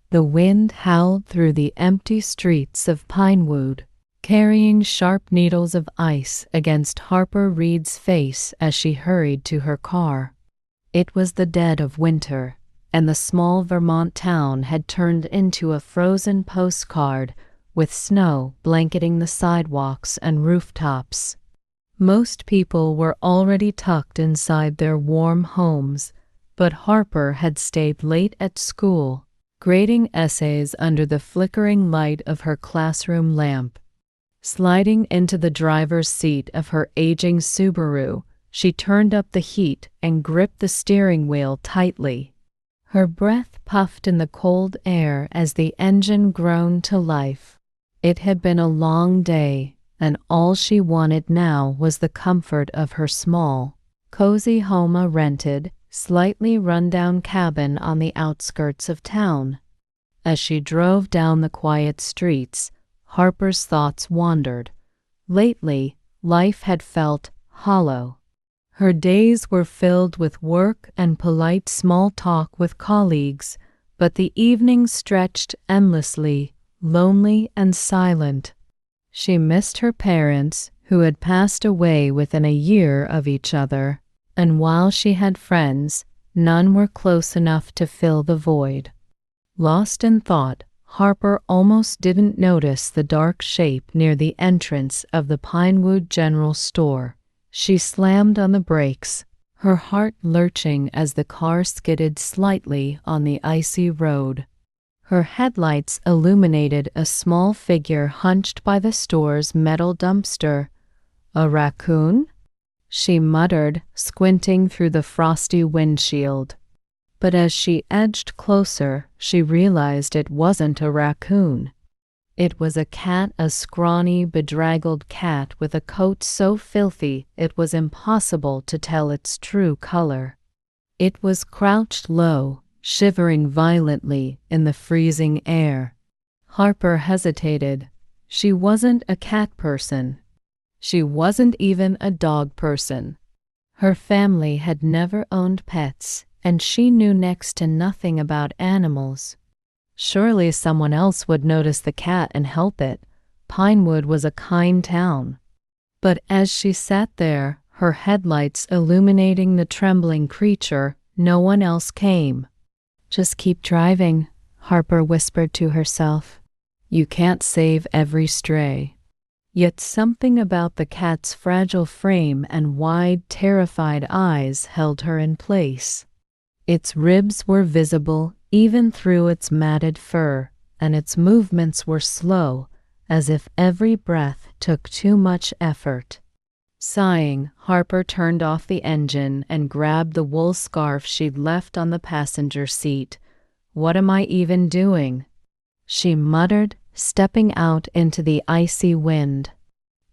The wind howled through the empty streets of Pinewood, carrying sharp needles of ice against Harper Reed's face as she hurried to her car. It was the dead of winter, and the small Vermont town had turned into a frozen postcard with snow blanketing the sidewalks and rooftops. Most people were already tucked inside their warm homes, but Harper had stayed late at school, grading essays under the flickering light of her classroom lamp. Sliding into the driver's seat of her aging Subaru, she turned up the heat and gripped the steering wheel tightly. Her breath puffed in the cold air as the engine groaned to life. It had been a long day, and all she wanted now was the comfort of her small, cozy home, rented, slightly run-down cabin on the outskirts of town. As she drove down the quiet streets, Harper's thoughts wandered. Lately, life had felt hollow. Her days were filled with work and polite small talk with colleagues, but the evenings stretched endlessly, lonely and silent. She missed her parents, who had passed away within a year of each other, and while she had friends, none were close enough to fill the void. Lost in thought, Harper almost didn't notice the dark shape near the entrance of the Pinewood General Store. She slammed on the brakes, her heart lurching as the car skidded slightly on the icy road. Her headlights illuminated a small figure hunched by the store's metal dumpster. "A raccoon?" she muttered, squinting through the frosty windshield. But as she edged closer, she realized it wasn't a raccoon. It was a cat, a scrawny, bedraggled cat with a coat so filthy it was impossible to tell its true color. It was crouched low, shivering violently in the freezing air. Harper hesitated. She wasn't a cat person. She wasn't even a dog person. Her family had never owned pets, and she knew next to nothing about animals. Surely someone else would notice the cat and help it. Pinewood was a kind town. But as she sat there, her headlights illuminating the trembling creature, no one else came. "Just keep driving," Harper whispered to herself. "You can't save every stray." Yet something about the cat's fragile frame and wide, terrified eyes held her in place. Its ribs were visible even through its matted fur, and its movements were slow, as if every breath took too much effort. Sighing, Harper turned off the engine and grabbed the wool scarf she'd left on the passenger seat. "What am I even doing?" she muttered, stepping out into the icy wind.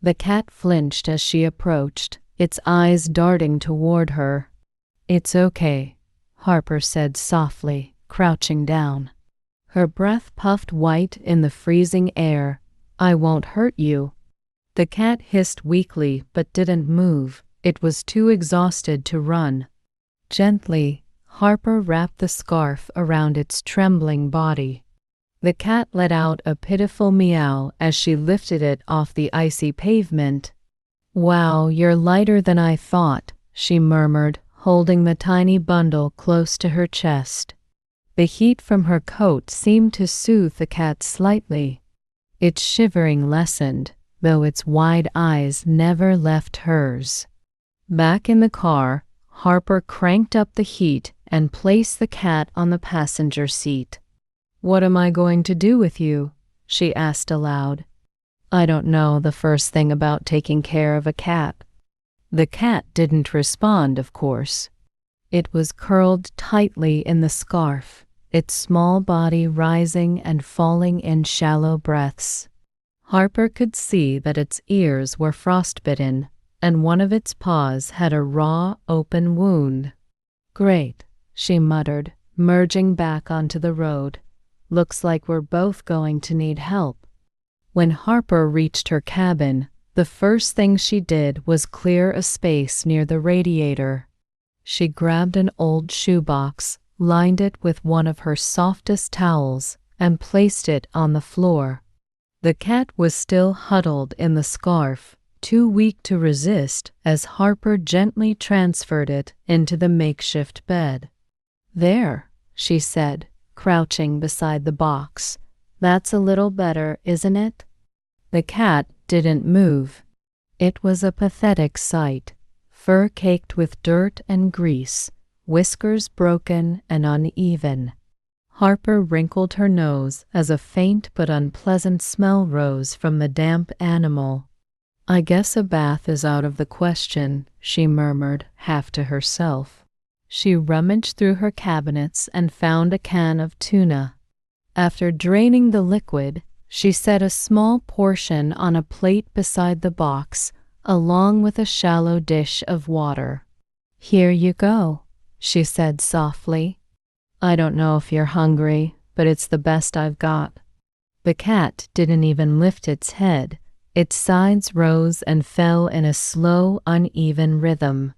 The cat flinched as she approached, its eyes darting toward her. "It's okay," Harper said softly, crouching down. Her breath puffed white in the freezing air. "I won't hurt you." The cat hissed weakly but didn't move. It was too exhausted to run. Gently, Harper wrapped the scarf around its trembling body. The cat let out a pitiful meow as she lifted it off the icy pavement. "Wow, you're lighter than I thought," she murmured, holding the tiny bundle close to her chest. The heat from her coat seemed to soothe the cat slightly. Its shivering lessened, though its wide eyes never left hers. Back in the car, Harper cranked up the heat and placed the cat on the passenger seat. "What am I going to do with you?" she asked aloud. "I don't know the first thing about taking care of a cat." The cat didn't respond, of course. It was curled tightly in the scarf, its small body rising and falling in shallow breaths. Harper could see that its ears were frostbitten, and one of its paws had a raw, open wound. "Great," she muttered, merging back onto the road. "Looks like we're both going to need help." When Harper reached her cabin, the first thing she did was clear a space near the radiator. She grabbed an old shoebox, lined it with one of her softest towels, and placed it on the floor. The cat was still huddled in the scarf, too weak to resist as Harper gently transferred it into the makeshift bed. "There," she said, crouching beside the box. "That's a little better, isn't it?" The cat didn't move. It was a pathetic sight, fur caked with dirt and grease, whiskers broken and uneven. Harper wrinkled her nose as a faint but unpleasant smell rose from the damp animal. "I guess a bath is out of the question," she murmured, half to herself. She rummaged through her cabinets and found a can of tuna. After draining the liquid, she set a small portion on a plate beside the box, along with a shallow dish of water. "Here you go," she said softly. "I don't know if you're hungry, but it's the best I've got." The cat didn't even lift its head. Its sides rose and fell in a slow, uneven rhythm.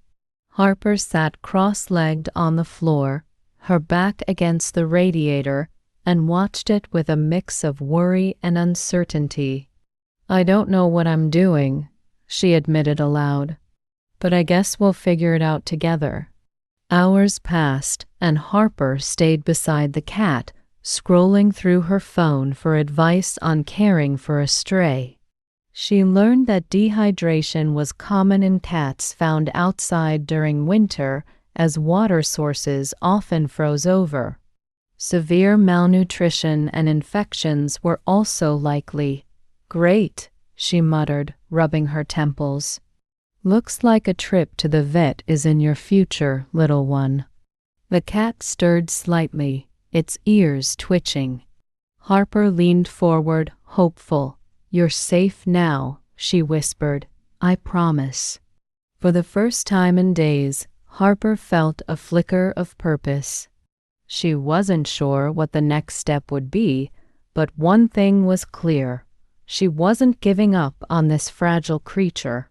Harper sat cross-legged on the floor, her back against the radiator, and watched it with a mix of worry and uncertainty. "I don't know what I'm doing," she admitted aloud, "but I guess we'll figure it out together." Hours passed, and Harper stayed beside the cat, scrolling through her phone for advice on caring for a stray. She learned that dehydration was common in cats found outside during winter, as water sources often froze over. Severe malnutrition and infections were also likely. "Great," she muttered, rubbing her temples. "Looks like a trip to the vet is in your future, little one." The cat stirred slightly, its ears twitching. Harper leaned forward, hopeful. "You're safe now," she whispered. "I promise." For the first time in days, Harper felt a flicker of purpose. She wasn't sure what the next step would be, but one thing was clear. She wasn't giving up on this fragile creature.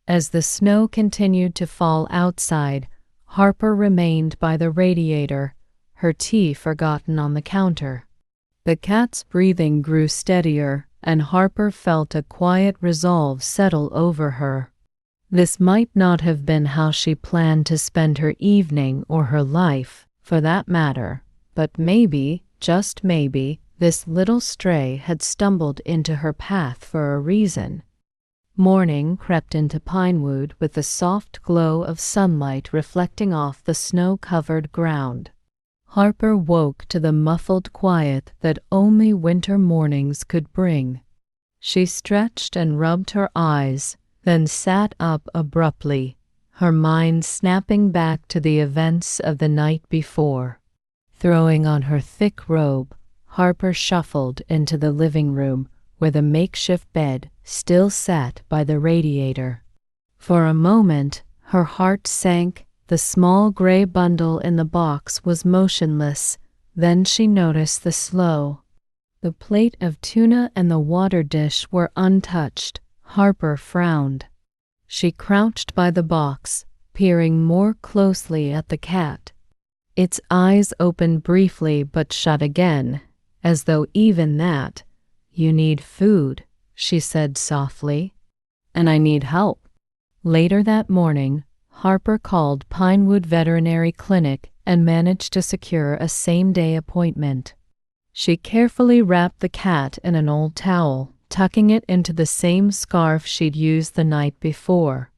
As the snow continued to fall outside, Harper remained by the radiator, her tea forgotten on the counter. The cat's breathing grew steadier, and Harper felt a quiet resolve settle over her. This might not have been how she planned to spend her evening or her life, for that matter, but maybe, just maybe, this little stray had stumbled into her path for a reason. Morning crept into Pinewood with the soft glow of sunlight reflecting off the snow-covered ground. Harper woke to the muffled quiet that only winter mornings could bring. She stretched and rubbed her eyes, then sat up abruptly, her mind snapping back to the events of the night before. Throwing on her thick robe, Harper shuffled into the living room, where the makeshift bed still sat by the radiator. For a moment, her heart sank. The small gray bundle in the box was motionless. Then she noticed the slow. The plate of tuna and the water dish were untouched. Harper frowned. She crouched by the box, peering more closely at the cat. Its eyes opened briefly but shut again, as though even that. "You need food," she said softly. "And I need help." Later that morning, Harper called Pinewood Veterinary Clinic and managed to secure a same-day appointment. She carefully wrapped the cat in an old towel, tucking it into the same scarf she'd used the night before.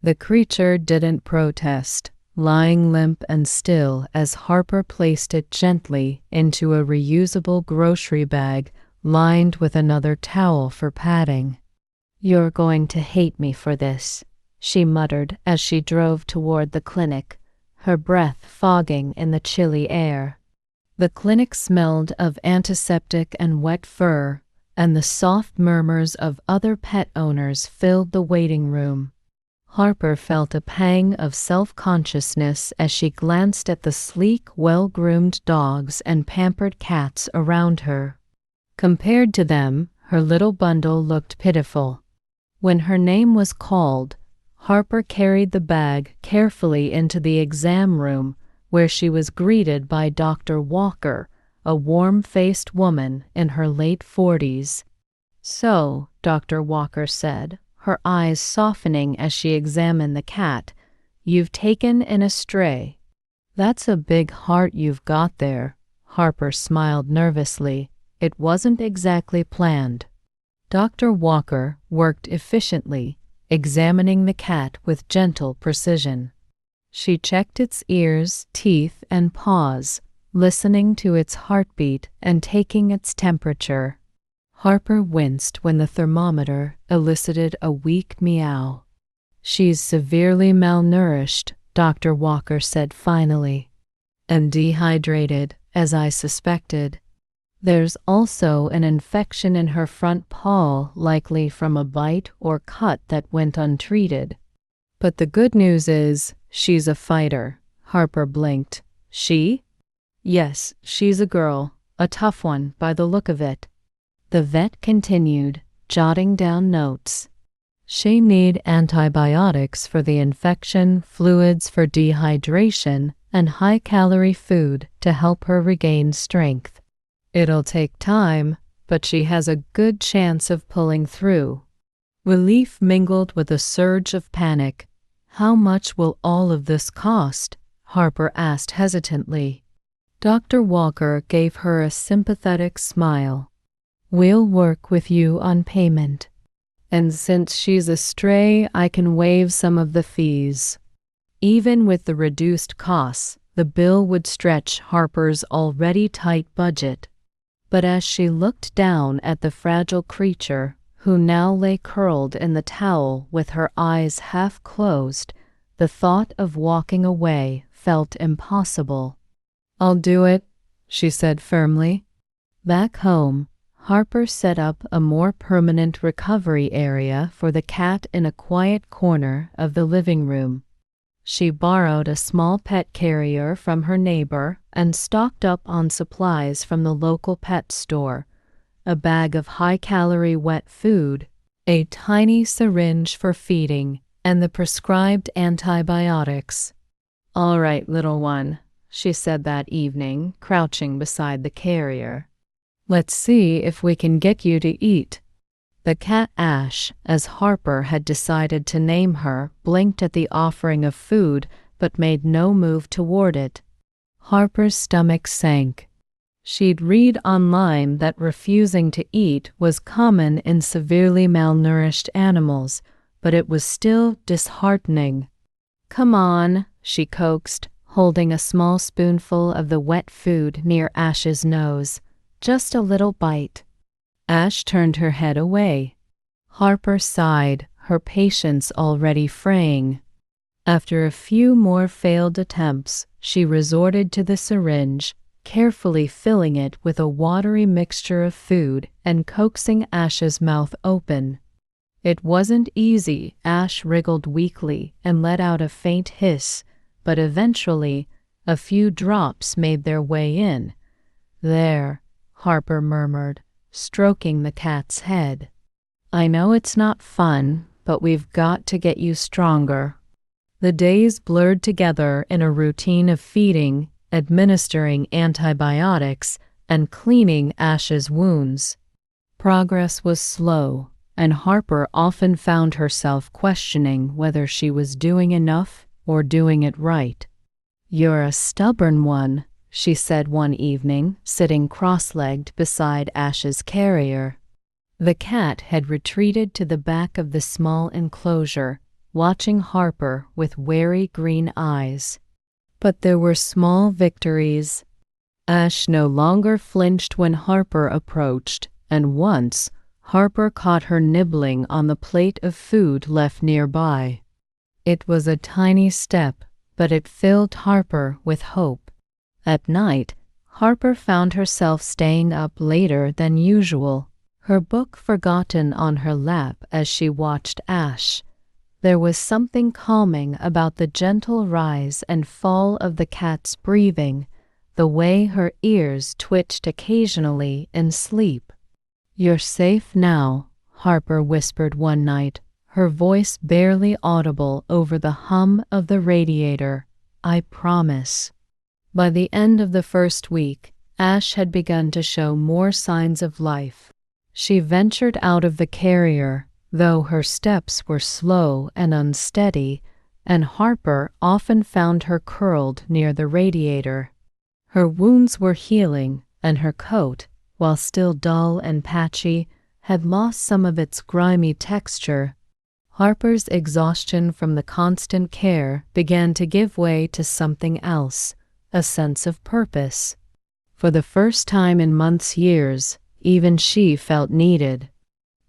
The creature didn't protest, lying limp and still as Harper placed it gently into a reusable grocery bag lined with another towel for padding. "You're going to hate me for this," she muttered as she drove toward the clinic, her breath fogging in the chilly air. The clinic smelled of antiseptic and wet fur, and the soft murmurs of other pet owners filled the waiting room. Harper felt a pang of self-consciousness as she glanced at the sleek, well-groomed dogs and pampered cats around her. Compared to them, her little bundle looked pitiful. When her name was called, Harper carried the bag carefully into the exam room, where she was greeted by Dr. Walker, a warm-faced woman in her late 40s. "So," Dr. Walker said, her eyes softening as she examined the cat, "you've taken in a stray." "That's a big heart you've got there." Harper smiled nervously. "It wasn't exactly planned." Dr. Walker worked efficiently, examining the cat with gentle precision. She checked its ears, teeth, and paws, listening to its heartbeat and taking its temperature. Harper winced when the thermometer elicited a weak meow. "She's severely malnourished," Dr. Walker said finally, "and dehydrated, as I suspected. There's also an infection in her front paw, likely from a bite or cut that went untreated. But the good news is, she's a fighter." Harper blinked. "She?" "Yes, she's a girl. A tough one, by the look of it." The vet continued, jotting down notes. "She need antibiotics for the infection, fluids for dehydration, and high-calorie food to help her regain strength. It'll take time, but she has a good chance of pulling through." Relief mingled with a surge of panic. "How much will all of this cost?" Harper asked hesitantly. Dr. Walker gave her a sympathetic smile. "We'll work with you on payment. And since she's a stray, I can waive some of the fees." Even with the reduced costs, the bill would stretch Harper's already tight budget. But as she looked down at the fragile creature, who now lay curled in the towel with her eyes half closed, the thought of walking away felt impossible. "I'll do it," she said firmly. Back home, Harper set up a more permanent recovery area for the cat in a quiet corner of the living room. She borrowed a small pet carrier from her neighbor and stocked up on supplies from the local pet store: a bag of high-calorie wet food, a tiny syringe for feeding, and the prescribed antibiotics. "All right, little one," she said that evening, crouching beside the carrier. "Let's see if we can get you to eat." The cat Ash, as Harper had decided to name her, blinked at the offering of food but made no move toward it. Harper's stomach sank. She'd read online that refusing to eat was common in severely malnourished animals, but it was still disheartening. "Come on," she coaxed, holding a small spoonful of the wet food near Ash's nose. "Just a little bite." Ash turned her head away. Harper sighed, her patience already fraying. After a few more failed attempts, she resorted to the syringe, carefully filling it with a watery mixture of food and coaxing Ash's mouth open. It wasn't easy. Ash wriggled weakly and let out a faint hiss, but eventually a few drops made their way in. "There," Harper murmured, stroking the cat's head. "I know it's not fun, but we've got to get you stronger." The days blurred together in a routine of feeding, administering antibiotics, and cleaning Ash's wounds. Progress was slow, and Harper often found herself questioning whether she was doing enough or doing it right. "You're a stubborn one," she said one evening, sitting cross-legged beside Ash's carrier. The cat had retreated to the back of the small enclosure, watching Harper with wary green eyes. But there were small victories. Ash no longer flinched when Harper approached, and once Harper caught her nibbling on the plate of food left nearby. It was a tiny step, but it filled Harper with hope. At night, Harper found herself staying up later than usual, her book forgotten on her lap as she watched Ash. There was something calming about the gentle rise and fall of the cat's breathing, the way her ears twitched occasionally in sleep. "You're safe now," Harper whispered one night, her voice barely audible over the hum of the radiator. "I promise." By the end of the first week, Ash had begun to show more signs of life. She ventured out of the carrier, though her steps were slow and unsteady, and Harper often found her curled near the radiator. Her wounds were healing, and her coat, while still dull and patchy, had lost some of its grimy texture. Harper's exhaustion from the constant care began to give way to something else, a sense of purpose. For the first time in years, even she felt needed.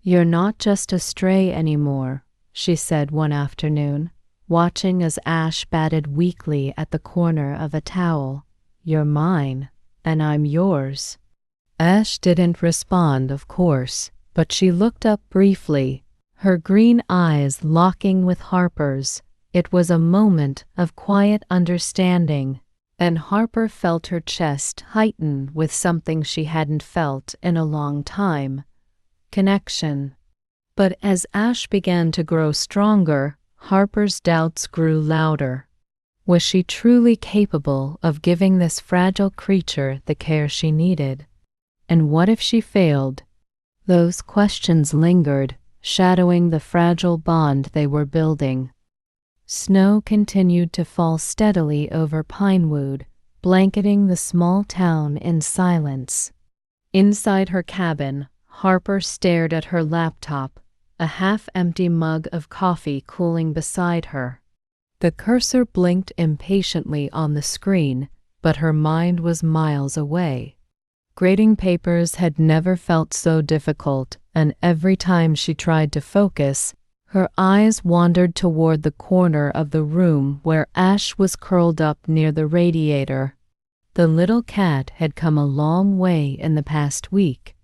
"You're not just a stray anymore," she said one afternoon, watching as Ash batted weakly at the corner of a towel. "You're mine, and I'm yours." Ash didn't respond, of course, but she looked up briefly, her green eyes locking with Harper's. It was a moment of quiet understanding, and Harper felt her chest heighten with something she hadn't felt in a long time: connection. But as Ash began to grow stronger, Harper's doubts grew louder. Was she truly capable of giving this fragile creature the care she needed? And what if she failed? Those questions lingered, shadowing the fragile bond they were building. Snow continued to fall steadily over Pinewood, blanketing the small town in silence. Inside her cabin, Harper stared at her laptop, a half-empty mug of coffee cooling beside her. The cursor blinked impatiently on the screen, but her mind was miles away. Grading papers had never felt so difficult, and every time she tried to focus, her eyes wandered toward the corner of the room where Ash was curled up near the radiator. The little cat had come a long way in the past week.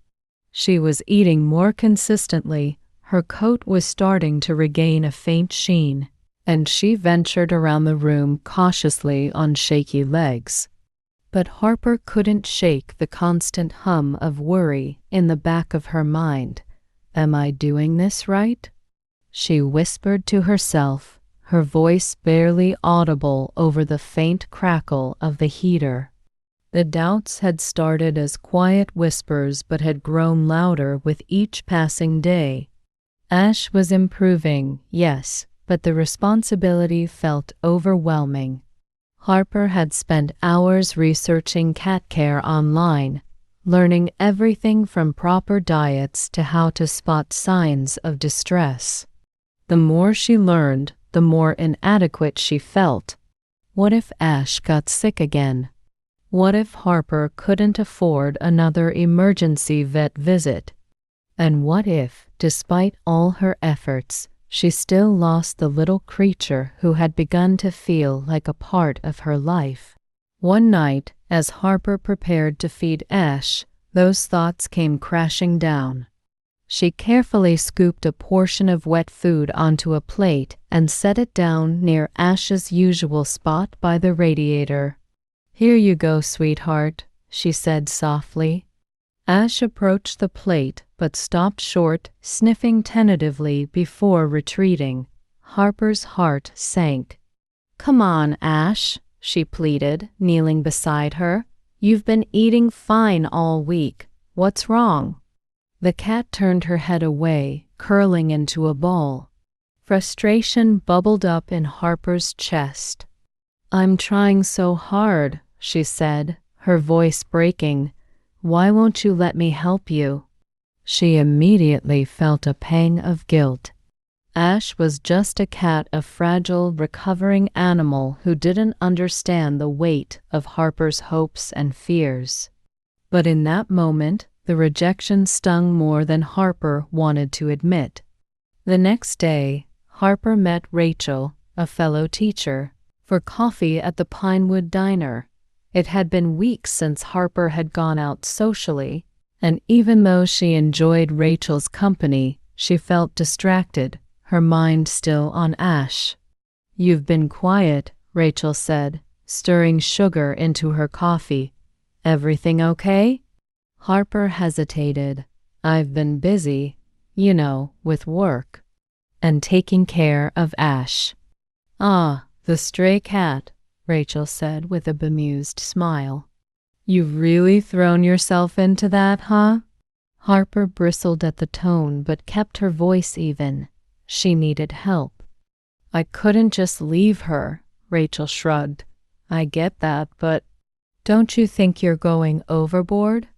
She was eating more consistently, her coat was starting to regain a faint sheen, and she ventured around the room cautiously on shaky legs. But Harper couldn't shake the constant hum of worry in the back of her mind. "Am I doing this right?" she whispered to herself, her voice barely audible over the faint crackle of the heater. The doubts had started as quiet whispers but had grown louder with each passing day. Ash was improving, yes, but the responsibility felt overwhelming. Harper had spent hours researching cat care online, learning everything from proper diets to how to spot signs of distress. The more she learned, the more inadequate she felt. What if Ash got sick again? What if Harper couldn't afford another emergency vet visit? And what if, despite all her efforts, she still lost the little creature who had begun to feel like a part of her life? One night, as Harper prepared to feed Ash, those thoughts came crashing down. She carefully scooped a portion of wet food onto a plate and set it down near Ash's usual spot by the radiator. "Here you go, sweetheart," she said softly. Ash approached the plate but stopped short, sniffing tentatively before retreating. Harper's heart sank. "Come on, Ash," she pleaded, kneeling beside her. "You've been eating fine all week. What's wrong?" The cat turned her head away, curling into a ball. Frustration bubbled up in Harper's chest. "I'm trying so hard," she said, her voice breaking. "Why won't you let me help you?" She immediately felt a pang of guilt. Ash was just a cat, a fragile, recovering animal who didn't understand the weight of Harper's hopes and fears. But in that moment, the rejection stung more than Harper wanted to admit. The next day, Harper met Rachel, a fellow teacher, for coffee at the Pinewood Diner. It had been weeks since Harper had gone out socially, and even though she enjoyed Rachel's company, she felt distracted, her mind still on Ash. "You've been quiet," Rachel said, stirring sugar into her coffee. "Everything okay?" Harper hesitated. "I've been busy, with work and taking care of Ash." "Ah, the stray cat," Rachel said with a bemused smile. You've really thrown yourself into that, huh? Harper bristled at the tone but kept her voice even. She needed help. I couldn't just leave her, Rachel shrugged. I get that, but don't you think you're going overboard?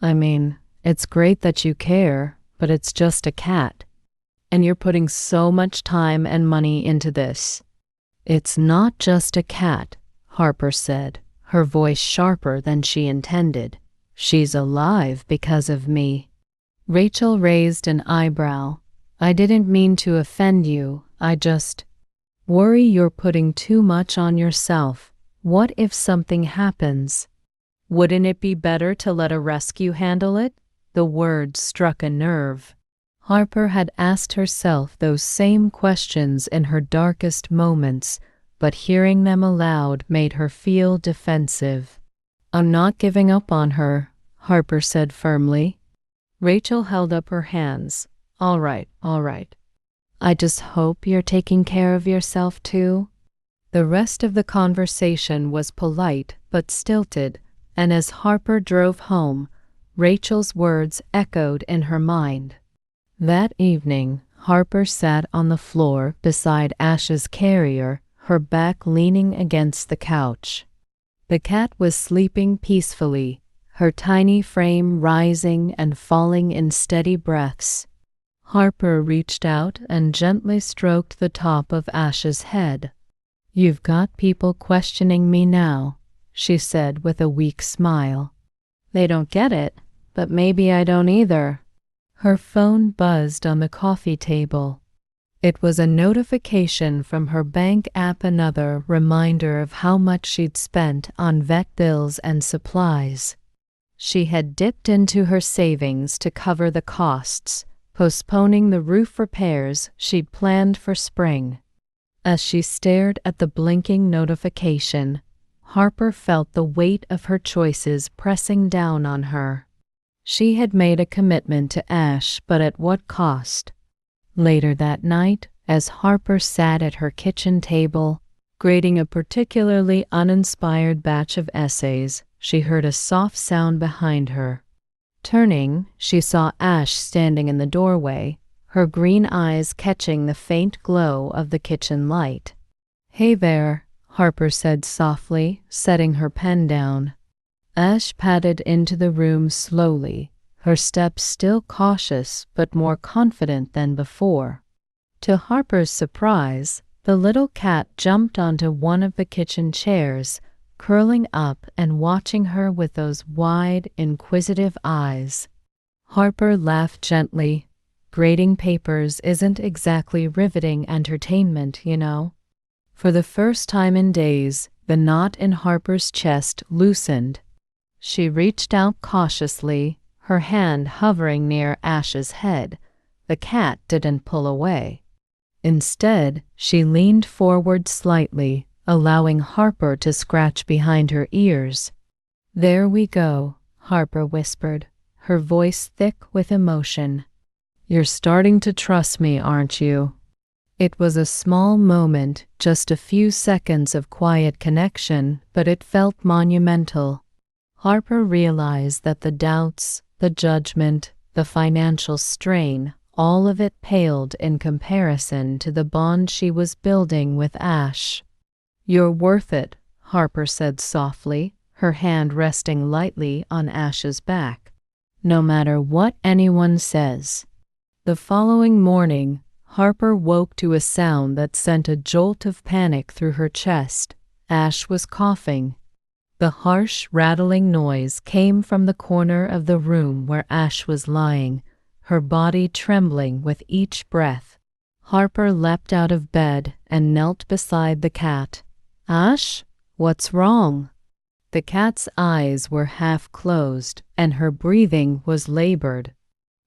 I mean, it's great that you care, but it's just a cat. And you're putting so much time and money into this. It's not just a cat, Harper said, her voice sharper than she intended. She's alive because of me. Rachel raised an eyebrow. I didn't mean to offend you. I just worry you're putting too much on yourself. What if something happens? Wouldn't it be better to let a rescue handle it? The word struck a nerve. Harper had asked herself those same questions in her darkest moments, but hearing them aloud made her feel defensive. I'm not giving up on her, Harper said firmly. Rachel held up her hands. All right. I just hope you're taking care of yourself too. The rest of the conversation was polite but stilted, and as Harper drove home, Rachel's words echoed in her mind. That evening, Harper sat on the floor beside Ash's carrier, her back leaning against the couch. The cat was sleeping peacefully, her tiny frame rising and falling in steady breaths. Harper reached out and gently stroked the top of Ash's head. You've got people questioning me now, she said with a weak smile. They don't get it, but maybe I don't either. Her phone buzzed on the coffee table. It was a notification from her bank app, another reminder of how much she'd spent on vet bills and supplies. She had dipped into her savings to cover the costs, postponing the roof repairs she'd planned for spring. As she stared at the blinking notification, Harper felt the weight of her choices pressing down on her. She had made a commitment to Ash, but at what cost? Later that night, as Harper sat at her kitchen table, grading a particularly uninspired batch of essays, she heard a soft sound behind her. Turning, she saw Ash standing in the doorway, her green eyes catching the faint glow of the kitchen light. Hey there, Harper said softly, setting her pen down. Ash padded into the room slowly, her steps still cautious but more confident than before. To Harper's surprise, the little cat jumped onto one of the kitchen chairs, curling up and watching her with those wide, inquisitive eyes. Harper laughed gently. Grading papers isn't exactly riveting entertainment, you know. For the first time in days, the knot in Harper's chest loosened. She reached out cautiously, her hand hovering near Ash's head. The cat didn't pull away. Instead, she leaned forward slightly, allowing Harper to scratch behind her ears. There we go, Harper whispered, her voice thick with emotion. You're starting to trust me, aren't you? It was a small moment, just a few seconds of quiet connection, but it felt monumental. Harper realized that the doubts, the judgment, the financial strain, all of it paled in comparison to the bond she was building with Ash. You're worth it, Harper said softly, her hand resting lightly on Ash's back. No matter what anyone says. The following morning, Harper woke to a sound that sent a jolt of panic through her chest. Ash was coughing. The harsh, rattling noise came from the corner of the room where Ash was lying, her body trembling with each breath. Harper leapt out of bed and knelt beside the cat. Ash, what's wrong? The cat's eyes were half closed, and her breathing was labored.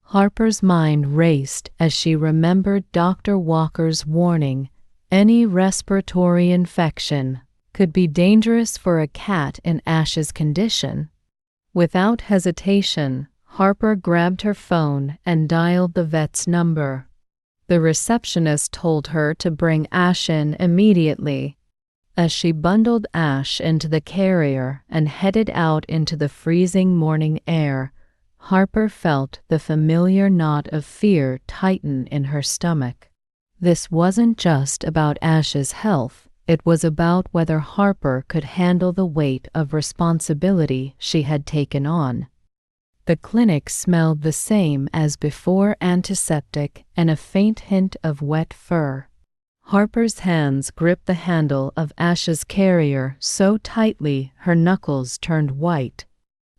Harper's mind raced as she remembered Dr. Walker's warning. Any respiratory infection could be dangerous for a cat in Ash's condition. Without hesitation, Harper grabbed her phone and dialed the vet's number. The receptionist told her to bring Ash in immediately. As she bundled Ash into the carrier and headed out into the freezing morning air, Harper felt the familiar knot of fear tighten in her stomach. This wasn't just about Ash's health, it was about whether Harper could handle the weight of responsibility she had taken on. The clinic smelled the same as before, antiseptic and a faint hint of wet fur. Harper's hands gripped the handle of Ash's carrier so tightly her knuckles turned white.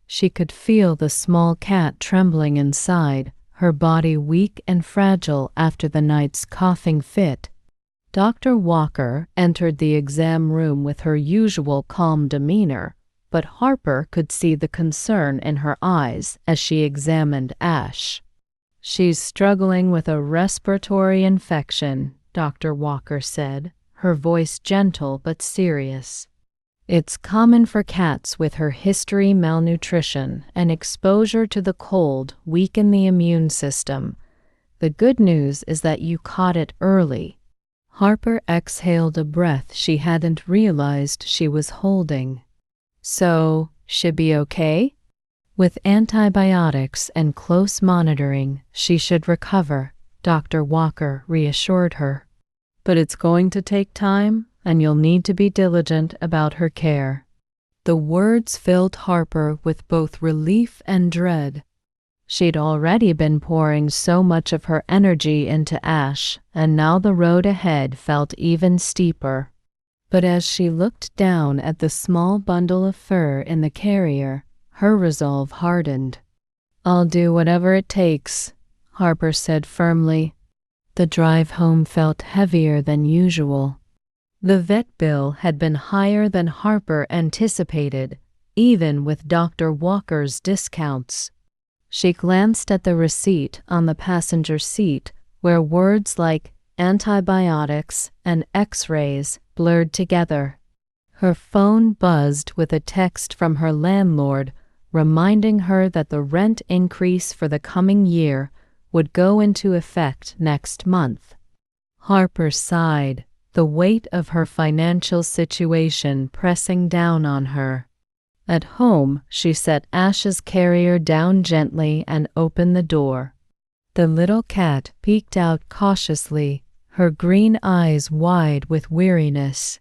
She could feel the small cat trembling inside, her body weak and fragile after the night's coughing fit. Dr. Walker entered the exam room with her usual calm demeanor, but Harper could see the concern in her eyes as she examined Ash. "She's struggling with a respiratory infection," Dr. Walker said, her voice gentle but serious. "It's common for cats with her history. Malnutrition and exposure to the cold weaken the immune system. The good news is that you caught it early." Harper exhaled a breath she hadn't realized she was holding. "So, she'll be okay? With antibiotics and close monitoring, she should recover," Dr. Walker reassured her. "But it's going to take time, and you'll need to be diligent about her care." The words filled Harper with both relief and dread. She'd already been pouring so much of her energy into Ash, and now the road ahead felt even steeper. But as she looked down at the small bundle of fur in the carrier, her resolve hardened. "I'll do whatever it takes," Harper said firmly. The drive home felt heavier than usual. The vet bill had been higher than Harper anticipated, even with Dr. Walker's discounts. She glanced at the receipt on the passenger seat, where words like antibiotics and X-rays blurred together. Her phone buzzed with a text from her landlord reminding her that the rent increase for the coming year would go into effect next month. Harper sighed, the weight of her financial situation pressing down on her. At home, she set Ash's carrier down gently and opened the door. The little cat peeked out cautiously, her green eyes wide with weariness.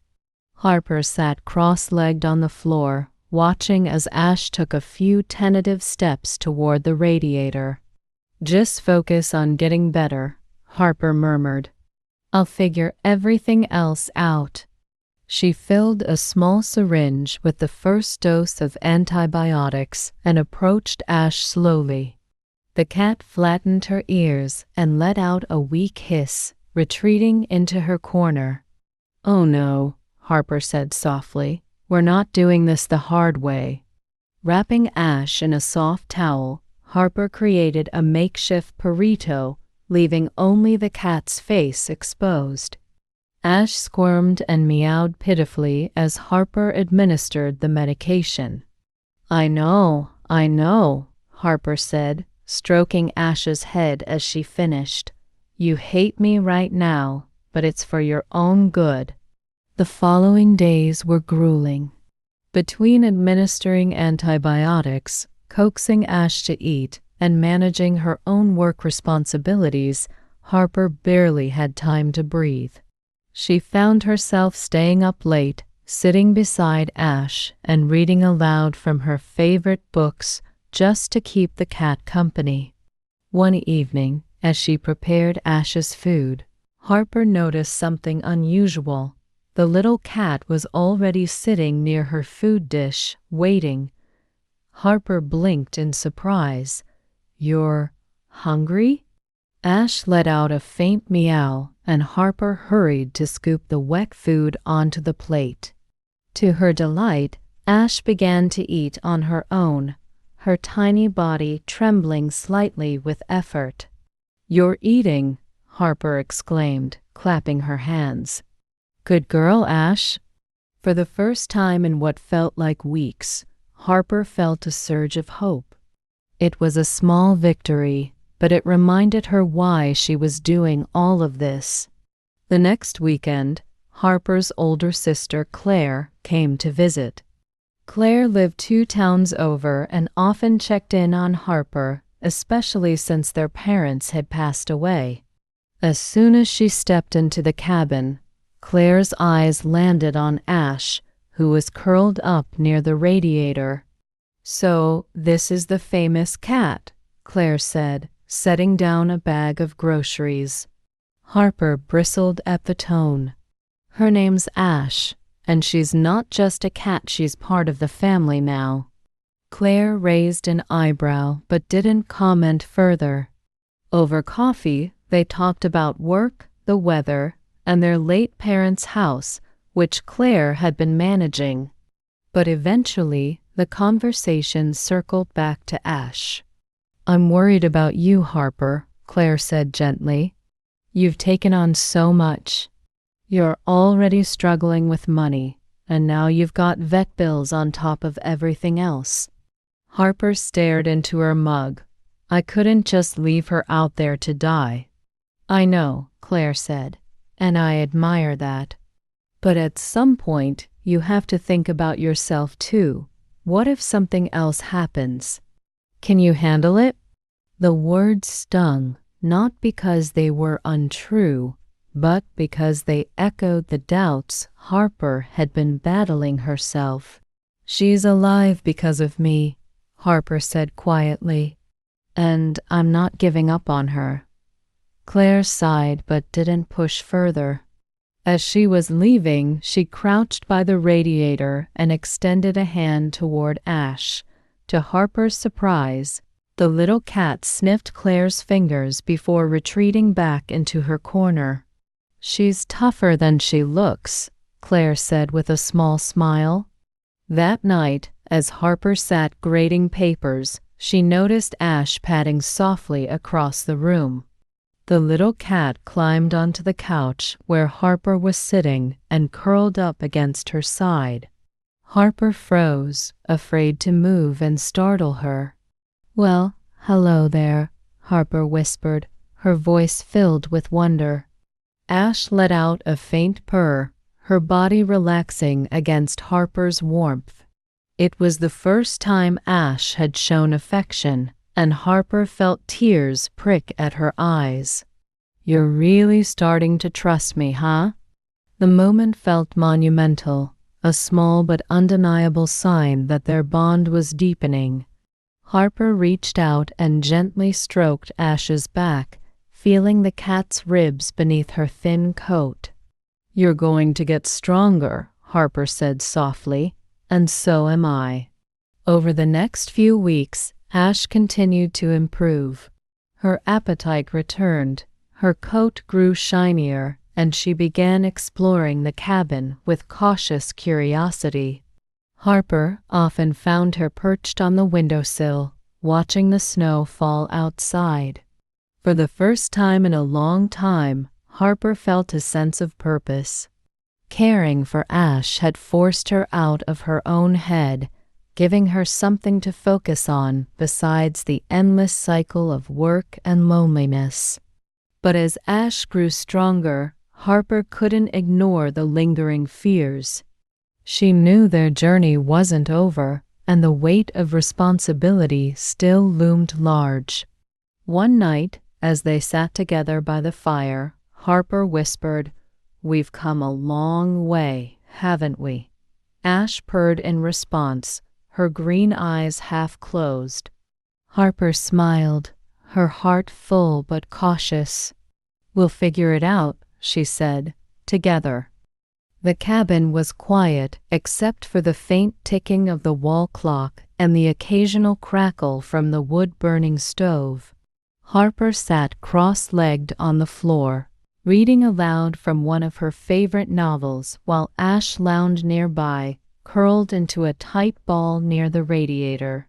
Harper sat cross-legged on the floor, watching as Ash took a few tentative steps toward the radiator. "Just focus on getting better," Harper murmured. "I'll figure everything else out." She filled a small syringe with the first dose of antibiotics and approached Ash slowly. The cat flattened her ears and let out a weak hiss, retreating into her corner. "Oh no," Harper said softly. "We're not doing this the hard way." Wrapping Ash in a soft towel, Harper created a makeshift burrito, leaving only the cat's face exposed. Ash squirmed and meowed pitifully as Harper administered the medication. I know," Harper said, stroking Ash's head as she finished. "You hate me right now, but it's for your own good." The following days were grueling. Between administering antibiotics, coaxing Ash to eat, and managing her own work responsibilities, Harper barely had time to breathe. She found herself staying up late, sitting beside Ash and reading aloud from her favorite books just to keep the cat company. One evening, as she prepared Ash's food, Harper noticed something unusual. The little cat was already sitting near her food dish, waiting. Harper blinked in surprise. "You're hungry?" Ash let out a faint meow, and Harper hurried to scoop the wet food onto the plate. To her delight, Ash began to eat on her own, her tiny body trembling slightly with effort. "You're eating," Harper exclaimed, clapping her hands. "Good girl, Ash." For the first time in what felt like weeks, Harper felt a surge of hope. It was a small victory, but it reminded her why she was doing all of this. The next weekend, Harper's older sister Claire came to visit. Claire lived 2 towns over and often checked in on Harper, especially since their parents had passed away. As soon as she stepped into the cabin, Claire's eyes landed on Ash, who was curled up near the radiator. "So, this is the famous cat," Claire said, setting down a bag of groceries. Harper bristled at the tone. "Her name's Ash, and she's not just a cat, she's part of the family now." Claire raised an eyebrow but didn't comment further. Over coffee, they talked about work, the weather, and their late parents' house, which Claire had been managing. But eventually, the conversation circled back to Ash. "I'm worried about you, Harper," Claire said gently. "You've taken on so much. You're already struggling with money, and now you've got vet bills on top of everything else." Harper stared into her mug. "I couldn't just leave her out there to die." "I know," Claire said, "and I admire that. But at some point, you have to think about yourself too. What if something else happens? Can you handle it?" The words stung, not because they were untrue, but because they echoed the doubts Harper had been battling herself. "She's alive because of me," Harper said quietly, "and I'm not giving up on her." Claire sighed but didn't push further. As she was leaving, she crouched by the radiator and extended a hand toward Ash. To Harper's surprise, the little cat sniffed Claire's fingers before retreating back into her corner. "She's tougher than she looks," Claire said with a small smile. That night, as Harper sat grading papers, she noticed Ash padding softly across the room. The little cat climbed onto the couch where Harper was sitting and curled up against her side. Harper froze, afraid to move and startle her. "Well, hello there," Harper whispered, her voice filled with wonder. Ash let out a faint purr, her body relaxing against Harper's warmth. It was the first time Ash had shown affection, and Harper felt tears prick at her eyes. "You're really starting to trust me, huh?" The moment felt monumental, a small but undeniable sign that their bond was deepening. Harper reached out and gently stroked Ash's back, feeling the cat's ribs beneath her thin coat. "You're going to get stronger," Harper said softly, "and so am I." Over the next few weeks, Ash continued to improve. Her appetite returned, her coat grew shinier, and she began exploring the cabin with cautious curiosity. Harper often found her perched on the windowsill, watching the snow fall outside. For the first time in a long time, Harper felt a sense of purpose. Caring for Ash had forced her out of her own head, giving her something to focus on besides the endless cycle of work and loneliness. But as Ash grew stronger, Harper couldn't ignore the lingering fears. She knew their journey wasn't over, and the weight of responsibility still loomed large. One night, as they sat together by the fire, Harper whispered, "We've come a long way, haven't we?" Ash purred in response, her green eyes half closed. Harper smiled, her heart full but cautious. "We'll figure it out," she said, "together." The cabin was quiet except for the faint ticking of the wall clock and the occasional crackle from the wood-burning stove. Harper sat cross-legged on the floor, reading aloud from one of her favorite novels while Ash lounged nearby, curled into a tight ball near the radiator.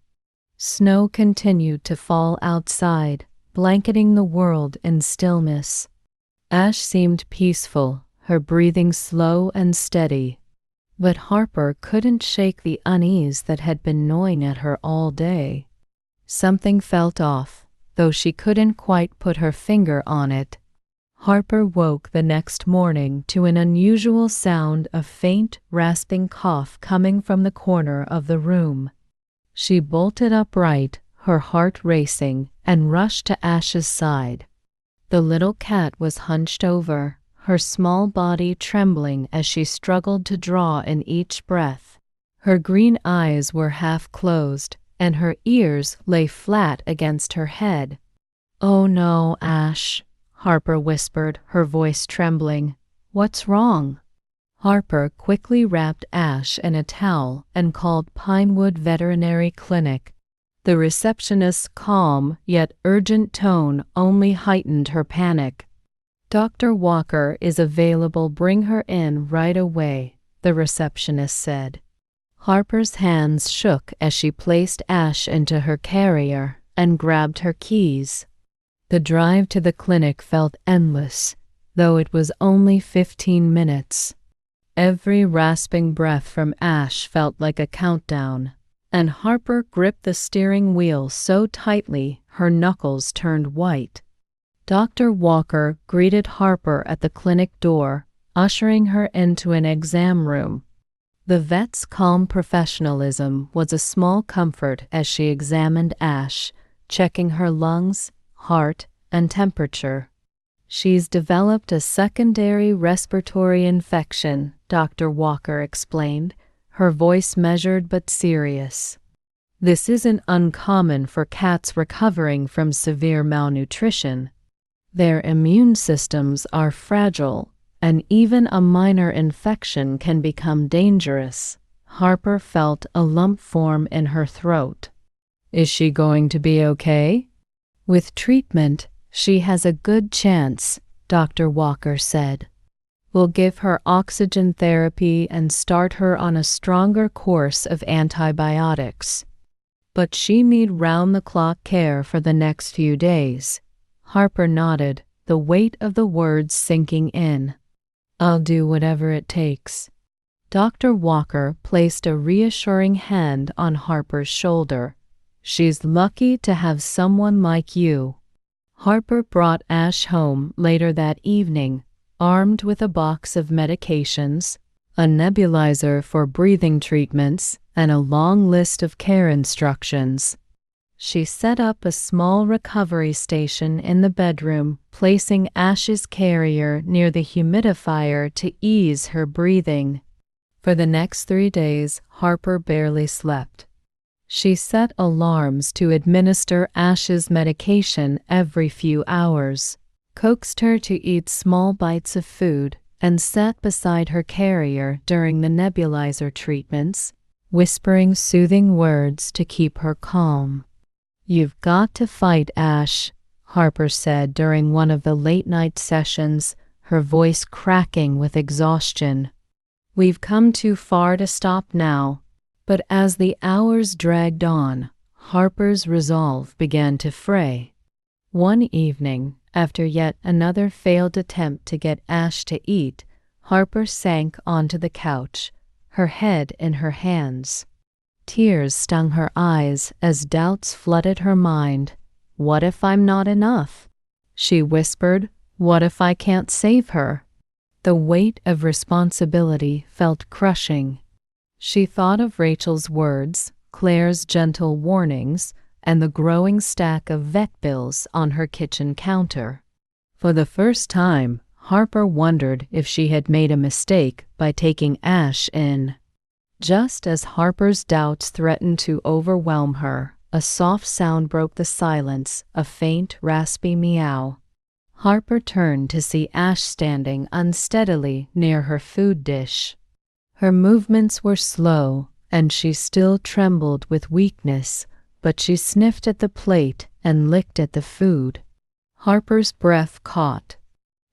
Snow continued to fall outside, blanketing the world in stillness. Ash seemed peaceful, her breathing slow and steady. But Harper couldn't shake the unease that had been gnawing at her all day. Something felt off, though she couldn't quite put her finger on it. Harper woke the next morning to an unusual sound of faint, rasping cough coming from the corner of the room. She bolted upright, her heart racing, and rushed to Ash's side. The little cat was hunched over, her small body trembling as she struggled to draw in each breath. Her green eyes were half closed, and her ears lay flat against her head. "Oh no, Ash," Harper whispered, her voice trembling. "What's wrong?" Harper quickly wrapped Ash in a towel and called Pinewood Veterinary Clinic. The receptionist's calm yet urgent tone only heightened her panic. "Dr. Walker is available. Bring her in right away," the receptionist said. Harper's hands shook as she placed Ash into her carrier and grabbed her keys. The drive to the clinic felt endless, though it was only 15 minutes. Every rasping breath from Ash felt like a countdown, and Harper gripped the steering wheel so tightly her knuckles turned white. Dr. Walker greeted Harper at the clinic door, ushering her into an exam room. The vet's calm professionalism was a small comfort as she examined Ash, checking her lungs, heart, and temperature. "She's developed a secondary respiratory infection," Dr. Walker explained, her voice measured but serious. "This isn't uncommon for cats recovering from severe malnutrition. Their immune systems are fragile, and even a minor infection can become dangerous." Harper felt a lump form in her throat. "Is she going to be okay?" "With treatment, she has a good chance," Dr. Walker said. "We'll give her oxygen therapy and start her on a stronger course of antibiotics. But she need round-the-clock care for the next few days." Harper nodded, the weight of the words sinking in. "I'll do whatever it takes." Dr. Walker placed a reassuring hand on Harper's shoulder. "She's lucky to have someone like you." Harper brought Ash home later that evening, armed with a box of medications, a nebulizer for breathing treatments, and a long list of care instructions. She set up a small recovery station in the bedroom, placing Ash's carrier near the humidifier to ease her breathing. For the next 3 days, Harper barely slept. She set alarms to administer Ash's medication every few hours, coaxed her to eat small bites of food, and sat beside her carrier during the nebulizer treatments, whispering soothing words to keep her calm. "You've got to fight, Ash," Harper said during one of the late-night sessions, her voice cracking with exhaustion. "We've come too far to stop now." But as the hours dragged on, Harper's resolve began to fray. One evening, after yet another failed attempt to get Ash to eat, Harper sank onto the couch, her head in her hands. Tears stung her eyes as doubts flooded her mind. "What if I'm not enough?" she whispered. "What if I can't save her?" The weight of responsibility felt crushing. She thought of Rachel's words, Claire's gentle warnings, and the growing stack of vet bills on her kitchen counter. For the first time, Harper wondered if she had made a mistake by taking Ash in. Just as Harper's doubts threatened to overwhelm her, a soft sound broke the silence, a faint, raspy meow. Harper turned to see Ash standing unsteadily near her food dish. Her movements were slow, and she still trembled with weakness, but she sniffed at the plate and licked at the food. Harper's breath caught.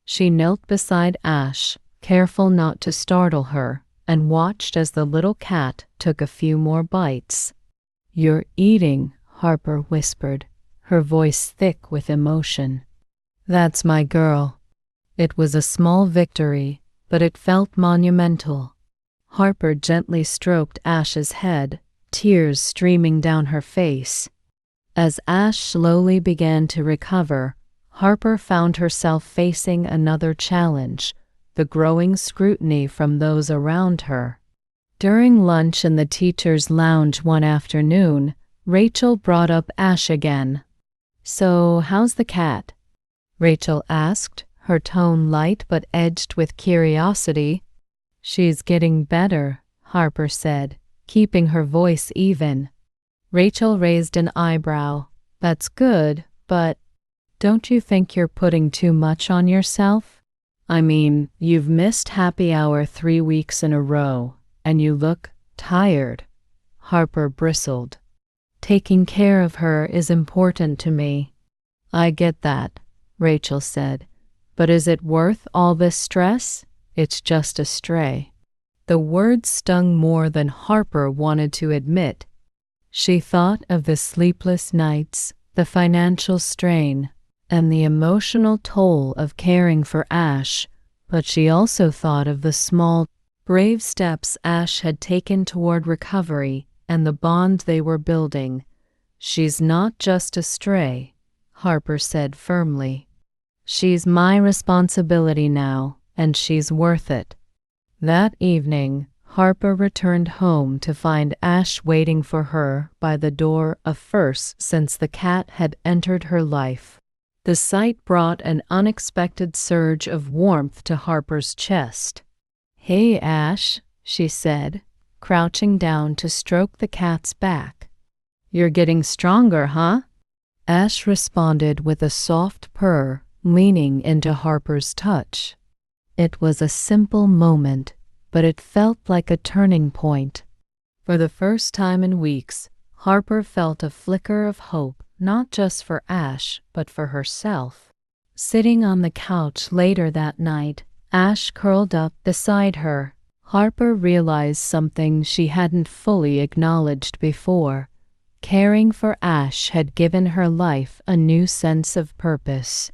She knelt beside Ash, careful not to startle her, and watched as the little cat took a few more bites. "You're eating," Harper whispered, her voice thick with emotion. "That's my girl." It was a small victory, but it felt monumental. Harper gently stroked Ash's head, tears streaming down her face. As Ash slowly began to recover, Harper found herself facing another challenge, the growing scrutiny from those around her. During lunch in the teacher's lounge one afternoon, Rachel brought up Ash again. "So, how's the cat?" Rachel asked, her tone light but edged with curiosity. "She's getting better," Harper said, keeping her voice even. Rachel raised an eyebrow. "That's good, but don't you think you're putting too much on yourself? I mean, you've missed happy hour 3 weeks in a row, and you look tired." Harper bristled. "Taking care of her is important to me." "I get that," Rachel said. "But is it worth all this stress? It's just a stray." The words stung more than Harper wanted to admit. She thought of the sleepless nights, the financial strain, and the emotional toll of caring for Ash, but she also thought of the small, brave steps Ash had taken toward recovery and the bond they were building. "She's not just a stray," Harper said firmly. "She's my responsibility now, and she's worth it." That evening, Harper returned home to find Ash waiting for her by the door, a first since the cat had entered her life. The sight brought an unexpected surge of warmth to Harper's chest. "Hey, Ash," she said, crouching down to stroke the cat's back. "You're getting stronger, huh?" Ash responded with a soft purr, leaning into Harper's touch. It was a simple moment, but it felt like a turning point. For the first time in weeks, Harper felt a flicker of hope, not just for Ash, but for herself. Sitting on the couch later that night, Ash curled up beside her. Harper realized something she hadn't fully acknowledged before. Caring for Ash had given her life a new sense of purpose.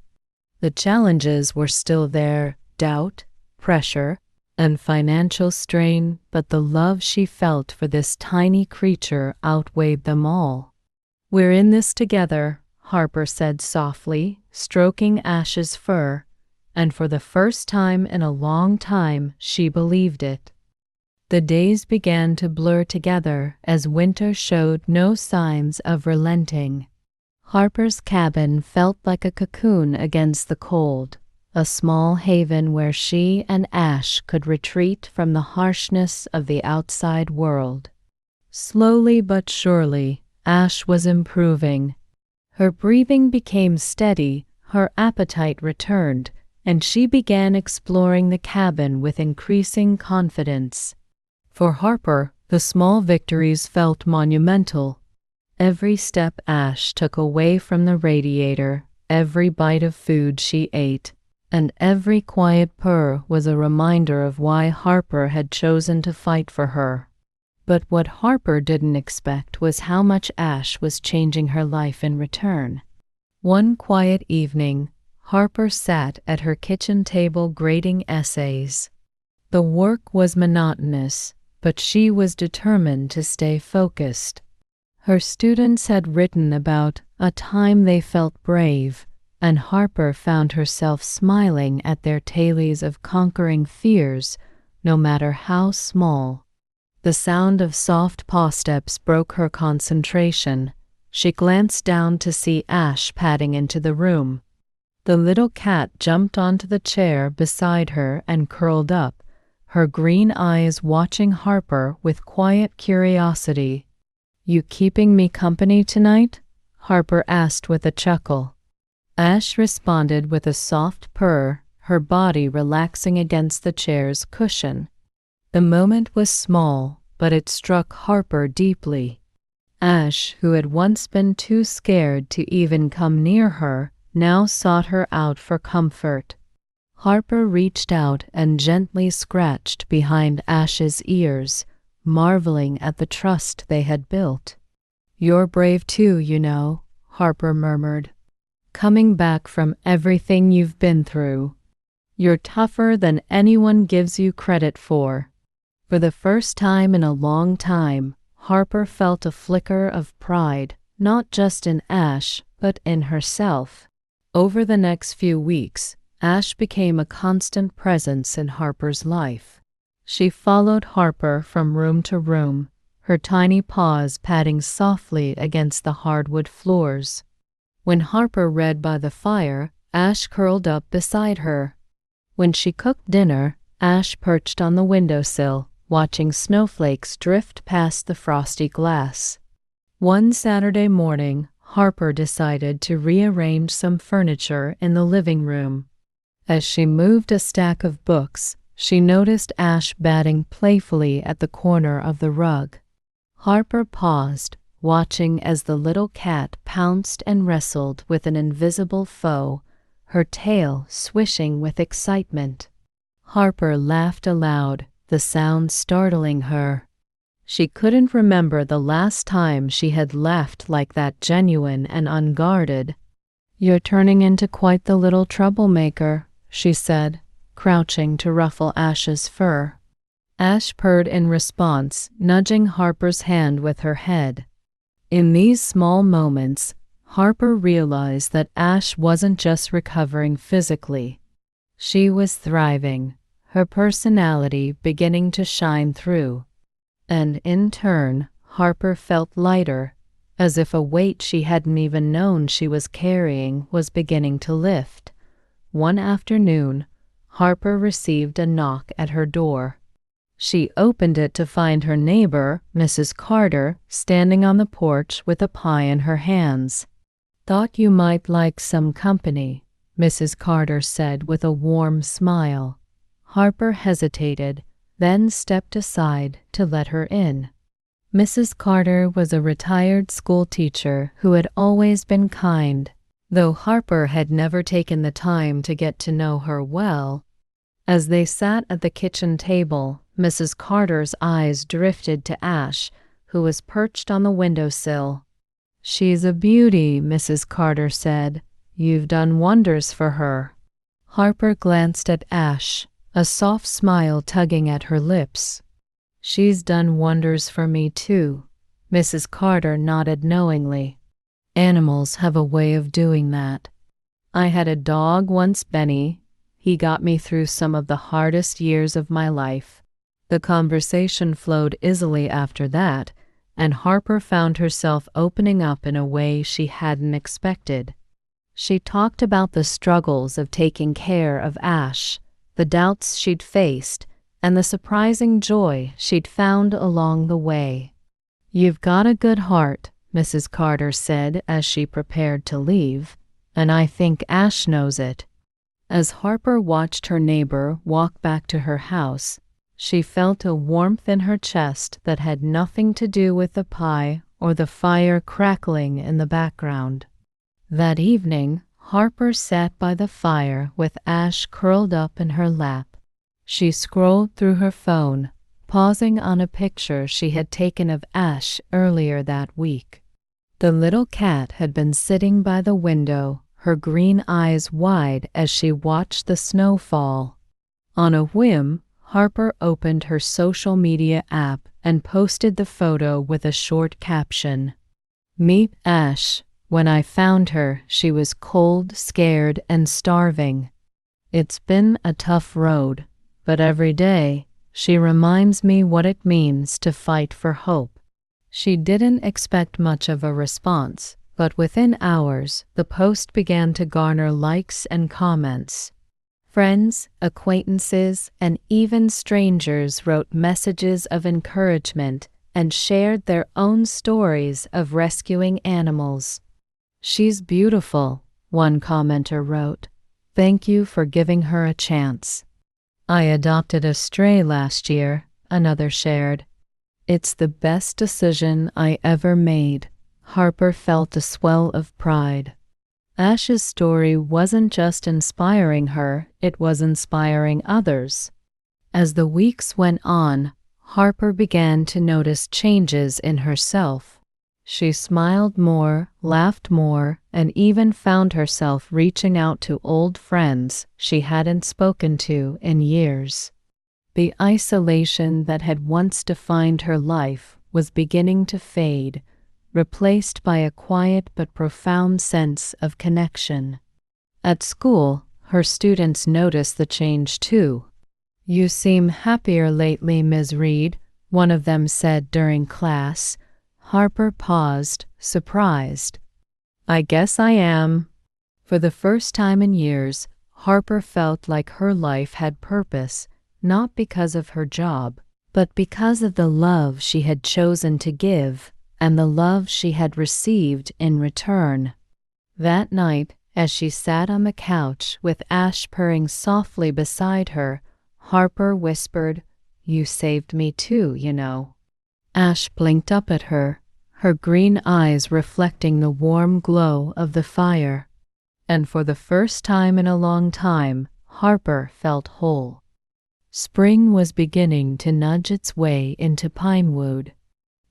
The challenges were still there, doubt, pressure, and financial strain, but the love she felt for this tiny creature outweighed them all. "We're in this together," Harper said softly, stroking Ash's fur, and for the first time in a long time she believed it. The days began to blur together as winter showed no signs of relenting. Harper's cabin felt like a cocoon against the cold, a small haven where she and Ash could retreat from the harshness of the outside world. Slowly but surely, Ash was improving. Her breathing became steady, her appetite returned, and she began exploring the cabin with increasing confidence. For Harper, the small victories felt monumental. Every step Ash took away from the radiator, every bite of food she ate, and every quiet purr was a reminder of why Harper had chosen to fight for her. But what Harper didn't expect was how much Ash was changing her life in return. One quiet evening, Harper sat at her kitchen table grading essays. The work was monotonous, but she was determined to stay focused. Her students had written about a time they felt brave, and Harper found herself smiling at their tales of conquering fears, no matter how small. The sound of soft paw steps broke her concentration. She glanced down to see Ash padding into the room. The little cat jumped onto the chair beside her and curled up, her green eyes watching Harper with quiet curiosity. "You keeping me company tonight?" Harper asked with a chuckle. Ash responded with a soft purr, her body relaxing against the chair's cushion. The moment was small, but it struck Harper deeply. Ash, who had once been too scared to even come near her, now sought her out for comfort. Harper reached out and gently scratched behind Ash's ears, marveling at the trust they had built. "You're brave too, you know," Harper murmured. "Coming back from everything you've been through. You're tougher than anyone gives you credit for." For the first time in a long time, Harper felt a flicker of pride, not just in Ash, but in herself. Over the next few weeks, Ash became a constant presence in Harper's life. She followed Harper from room to room, her tiny paws patting softly against the hardwood floors. When Harper read by the fire, Ash curled up beside her. When she cooked dinner, Ash perched on the windowsill, watching snowflakes drift past the frosty glass. One Saturday morning, Harper decided to rearrange some furniture in the living room. As she moved a stack of books, she noticed Ash batting playfully at the corner of the rug. Harper paused, watching as the little cat pounced and wrestled with an invisible foe, her tail swishing with excitement. Harper laughed aloud, the sound startling her. She couldn't remember the last time she had laughed like that, genuine and unguarded. "You're turning into quite the little troublemaker," she said, crouching to ruffle Ash's fur. Ash purred in response, nudging Harper's hand with her head. In these small moments, Harper realized that Ash wasn't just recovering physically. She was thriving, her personality beginning to shine through. And in turn, Harper felt lighter, as if a weight she hadn't even known she was carrying was beginning to lift. One afternoon, Harper received a knock at her door. She opened it to find her neighbor, Mrs. Carter, standing on the porch with a pie in her hands. "Thought you might like some company," Mrs. Carter said with a warm smile. Harper hesitated, then stepped aside to let her in. Mrs. Carter was a retired schoolteacher who had always been kind, though Harper had never taken the time to get to know her well. As they sat at the kitchen table, Mrs. Carter's eyes drifted to Ash, who was perched on the windowsill. "She's a beauty," Mrs. Carter said. "You've done wonders for her." Harper glanced at Ash, a soft smile tugging at her lips. "She's done wonders for me too." Mrs. Carter nodded knowingly. "Animals have a way of doing that. I had a dog once, Benny. He got me through some of the hardest years of my life." The conversation flowed easily after that, and Harper found herself opening up in a way she hadn't expected. She talked about the struggles of taking care of Ash, the doubts she'd faced, and the surprising joy she'd found along the way. "You've got a good heart," Mrs. Carter said as she prepared to leave, "and I think Ash knows it." As Harper watched her neighbor walk back to her house, she felt a warmth in her chest that had nothing to do with the pie or the fire crackling in the background. That evening, Harper sat by the fire with Ash curled up in her lap. She scrolled through her phone, pausing on a picture she had taken of Ash earlier that week. The little cat had been sitting by the window, her green eyes wide as she watched the snow fall. On a whim, Harper opened her social media app and posted the photo with a short caption. "Meet Ash. When I found her, she was cold, scared, and starving. It's been a tough road, but every day, she reminds me what it means to fight for hope." She didn't expect much of a response, but within hours, the post began to garner likes and comments. Friends, acquaintances, and even strangers wrote messages of encouragement and shared their own stories of rescuing animals. "She's beautiful," one commenter wrote. "Thank you for giving her a chance." "I adopted a stray last year," another shared. "It's the best decision I ever made." Harper felt a swell of pride. Ash's story wasn't just inspiring her, it was inspiring others. As the weeks went on, Harper began to notice changes in herself. She smiled more, laughed more, and even found herself reaching out to old friends she hadn't spoken to in years. The isolation that had once defined her life was beginning to fade, replaced by a quiet but profound sense of connection. At school, her students noticed the change too. "You seem happier lately, Ms. Reed," one of them said during class. Harper paused, surprised. "I guess I am." For the first time in years, Harper felt like her life had purpose, not because of her job, but because of the love she had chosen to give and the love she had received in return. That night, as she sat on the couch with Ash purring softly beside her, Harper whispered, "You saved me too, you know." Ash blinked up at her, her green eyes reflecting the warm glow of the fire. And for the first time in a long time, Harper felt whole. Spring was beginning to nudge its way into Pinewood.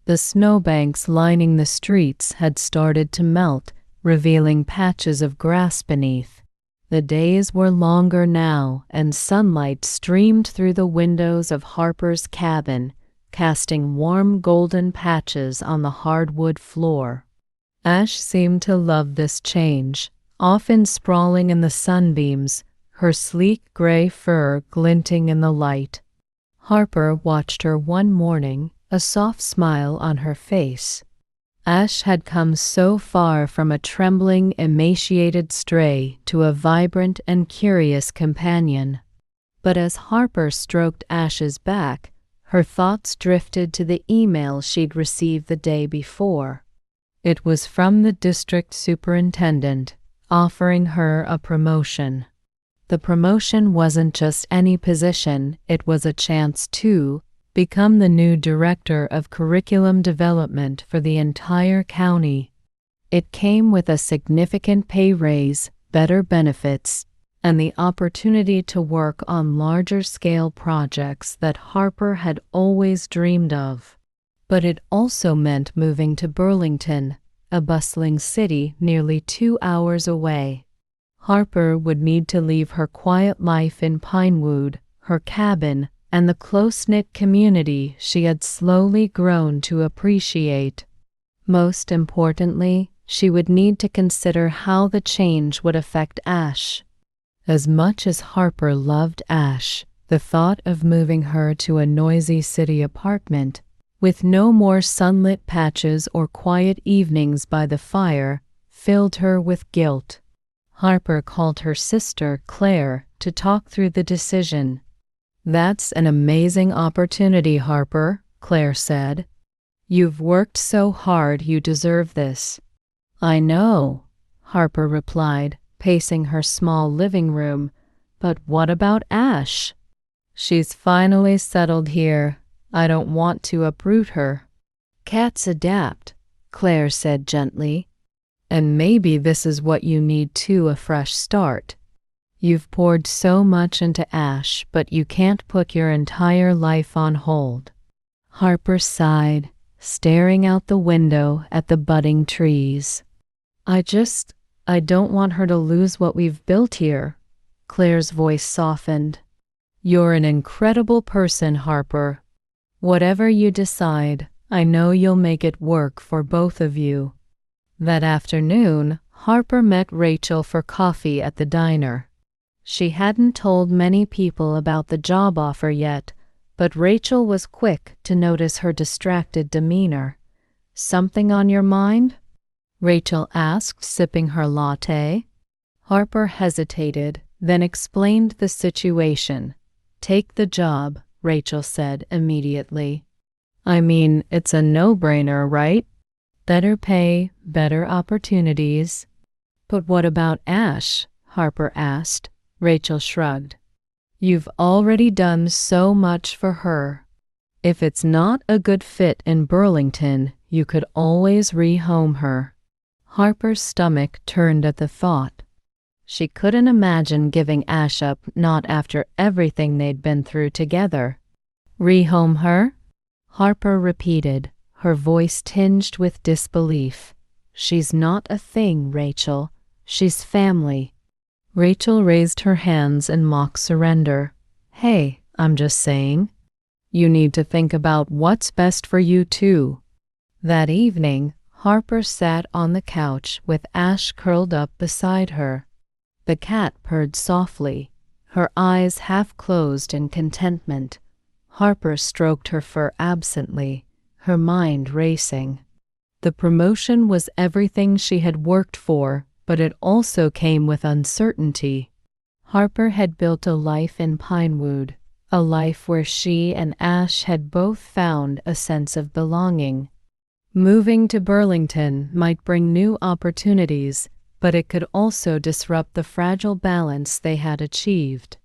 The snowbanks lining the streets had started to melt, revealing patches of grass beneath. The days were longer now, and sunlight streamed through the windows of Harper's cabin, casting warm golden patches on the hardwood floor. Ash seemed to love this change, often sprawling in the sunbeams, her sleek gray fur glinting in the light. Harper watched her one morning, a soft smile on her face. Ash had come so far from a trembling, emaciated stray to a vibrant and curious companion. But as Harper stroked Ash's back, her thoughts drifted to the email she'd received the day before. It was from the district superintendent, offering her a promotion. The promotion wasn't just any position, it was a chance to become the new director of curriculum development for the entire county. It came with a significant pay raise, better benefits, and the opportunity to work on larger-scale projects that Harper had always dreamed of. But it also meant moving to Burlington, a bustling city nearly 2 hours away. Harper would need to leave her quiet life in Pinewood, her cabin, and the close-knit community she had slowly grown to appreciate. Most importantly, she would need to consider how the change would affect Ash. As much as Harper loved Ash, the thought of moving her to a noisy city apartment, with no more sunlit patches or quiet evenings by the fire, filled her with guilt. Harper called her sister, Claire, to talk through the decision. "That's an amazing opportunity, Harper," Claire said. "You've worked so hard, you deserve this." "I know," Harper replied, pacing her small living room. "But what about Ash?" "She's finally settled here. I don't want to uproot her." "Cats adapt," Claire said gently. "And maybe this is what you need too, a fresh start. You've poured so much into Ash, but you can't put your entire life on hold." Harper sighed, staring out the window at the budding trees. I don't want her to lose what we've built here." Claire's voice softened. "You're an incredible person, Harper. Whatever you decide, I know you'll make it work for both of you." That afternoon, Harper met Rachel for coffee at the diner. She hadn't told many people about the job offer yet, but Rachel was quick to notice her distracted demeanor. "Something on your mind?" Rachel asked, sipping her latte. Harper hesitated, then explained the situation. "Take the job," Rachel said immediately. "I mean, it's a no-brainer, right? Better pay, better opportunities." "But what about Ash?" Harper asked. Rachel shrugged. "You've already done so much for her. If it's not a good fit in Burlington, you could always rehome her." Harper's stomach turned at the thought. She couldn't imagine giving Ash up, not after everything they'd been through together. "Rehome her?" Harper repeated, her voice tinged with disbelief. "She's not a thing, Rachel. She's family." Rachel raised her hands in mock surrender. "Hey, I'm just saying. You need to think about what's best for you too." That evening, Harper sat on the couch with Ash curled up beside her. The cat purred softly, her eyes half closed in contentment. Harper stroked her fur absently, her mind racing. The promotion was everything she had worked for, but it also came with uncertainty. Harper had built a life in Pinewood, a life where she and Ash had both found a sense of belonging. Moving to Burlington might bring new opportunities, but it could also disrupt the fragile balance they had achieved.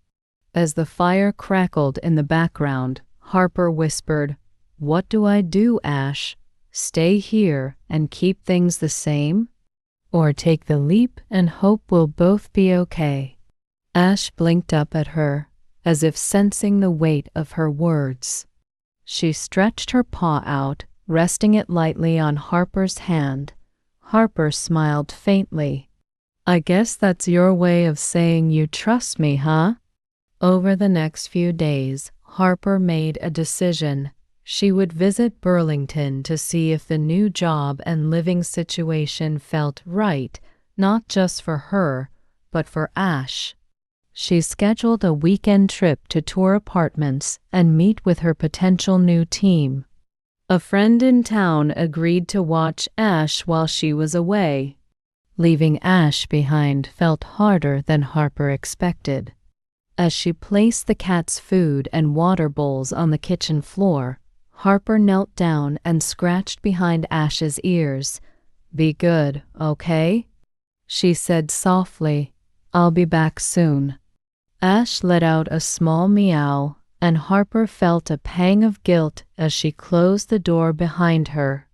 As the fire crackled in the background, Harper whispered, "What do I do, Ash? Stay here and keep things the same? Or take the leap and hope we'll both be okay?" Ash blinked up at her, as if sensing the weight of her words. She stretched her paw out, resting it lightly on Harper's hand. Harper smiled faintly. "I guess that's your way of saying you trust me, huh?" Over the next few days, Harper made a decision. She would visit Burlington to see if the new job and living situation felt right, not just for her, but for Ash. She scheduled a weekend trip to tour apartments and meet with her potential new team. A friend in town agreed to watch Ash while she was away. Leaving Ash behind felt harder than Harper expected. As she placed the cat's food and water bowls on the kitchen floor, Harper knelt down and scratched behind Ash's ears. "Be good, okay?" she said softly. "I'll be back soon." Ash let out a small meow, and Harper felt a pang of guilt as she closed the door behind her.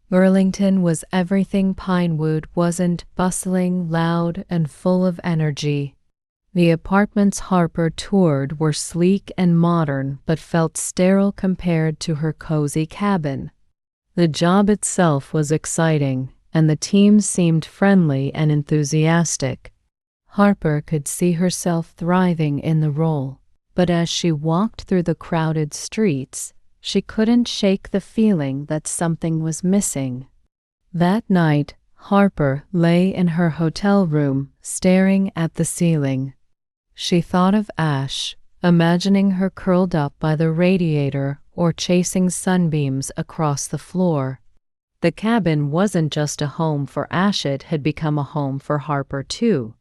Burlington was everything Pinewood wasn't: bustling, loud, and full of energy. The apartments Harper toured were sleek and modern, but felt sterile compared to her cozy cabin. The job itself was exciting, and the team seemed friendly and enthusiastic. Harper could see herself thriving in the role, but as she walked through the crowded streets, she couldn't shake the feeling that something was missing. That night, Harper lay in her hotel room, staring at the ceiling. She thought of Ash, imagining her curled up by the radiator or chasing sunbeams across the floor. The cabin wasn't just a home for Ash, it had become a home for Harper too.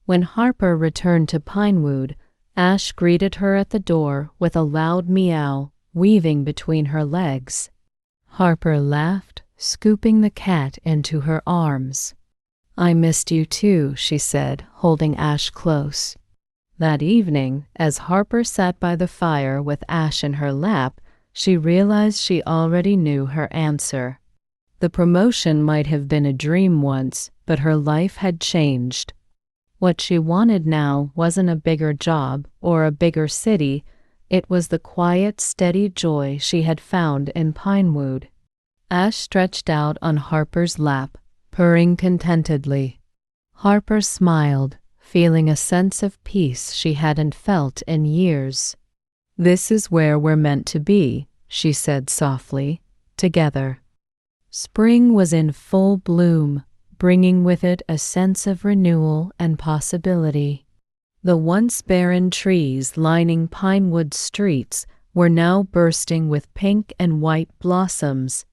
When Harper returned to Pinewood, Ash greeted her at the door with a loud meow, weaving between her legs. Harper laughed, scooping the cat into her arms. "I missed you too," she said, holding Ash close. That evening, as Harper sat by the fire with Ash in her lap, she realized she already knew her answer. The promotion might have been a dream once, but her life had changed. What she wanted now wasn't a bigger job or a bigger city. It was the quiet, steady joy she had found in Pinewood. Ash stretched out on Harper's lap, purring contentedly. Harper smiled, feeling a sense of peace she hadn't felt in years. "This is where we're meant to be," she said softly, "together." Spring was in full bloom, bringing with it a sense of renewal and possibility. The once barren trees lining Pinewood streets were now bursting with pink and white blossoms.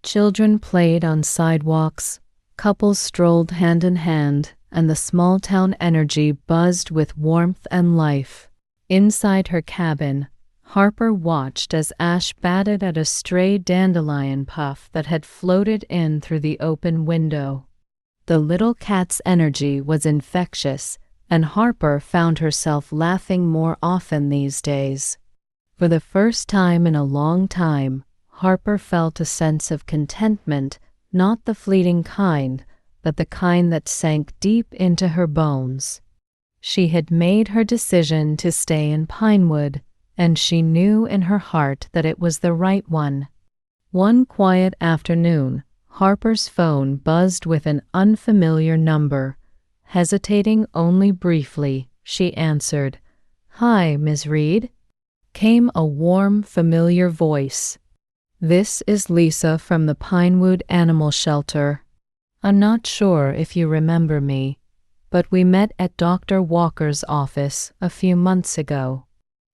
Children played on sidewalks, couples strolled hand in hand, and the small-town energy buzzed with warmth and life. Inside her cabin, Harper watched as Ash batted at a stray dandelion puff that had floated in through the open window. The little cat's energy was infectious, and Harper found herself laughing more often these days. For the first time in a long time, Harper felt a sense of contentment, not the fleeting kind, but the kind that sank deep into her bones. She had made her decision to stay in Pinewood, and she knew in her heart that it was the right one. One quiet afternoon, Harper's phone buzzed with an unfamiliar number. Hesitating only briefly, she answered. "Hi, Ms. Reed," came a warm, familiar voice. "This is Lisa from the Pinewood Animal Shelter. I'm not sure if you remember me, but we met at Dr. Walker's office a few months ago."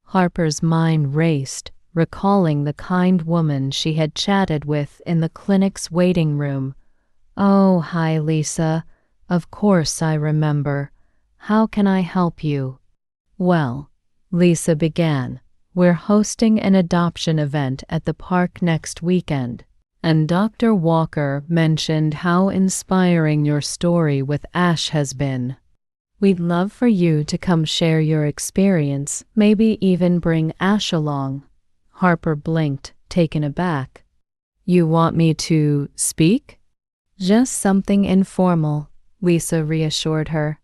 Harper's mind raced, recalling the kind woman she had chatted with in the clinic's waiting room. "Oh, hi, Lisa. Of course I remember. How can I help you?" "Well," Lisa began, "we're hosting an adoption event at the park next weekend, and Dr. Walker mentioned how inspiring your story with Ash has been. We'd love for you to come share your experience, maybe even bring Ash along." Harper blinked, taken aback. "You want me to speak?" "Just something informal," Lisa reassured her.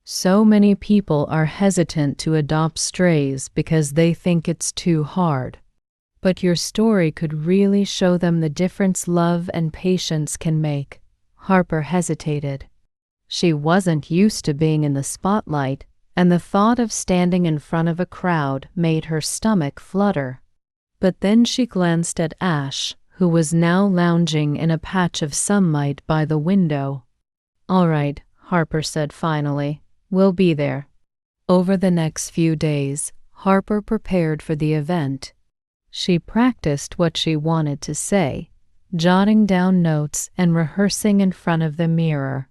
"So many people are hesitant to adopt strays because they think it's too hard. But your story could really show them the difference love and patience can make." Harper hesitated. She wasn't used to being in the spotlight, and the thought of standing in front of a crowd made her stomach flutter. But then she glanced at Ash, who was now lounging in a patch of sunlight by the window. "All right," Harper said finally. "We'll be there." Over the next few days, Harper prepared for the event. She practiced what she wanted to say, jotting down notes and rehearsing in front of the mirror.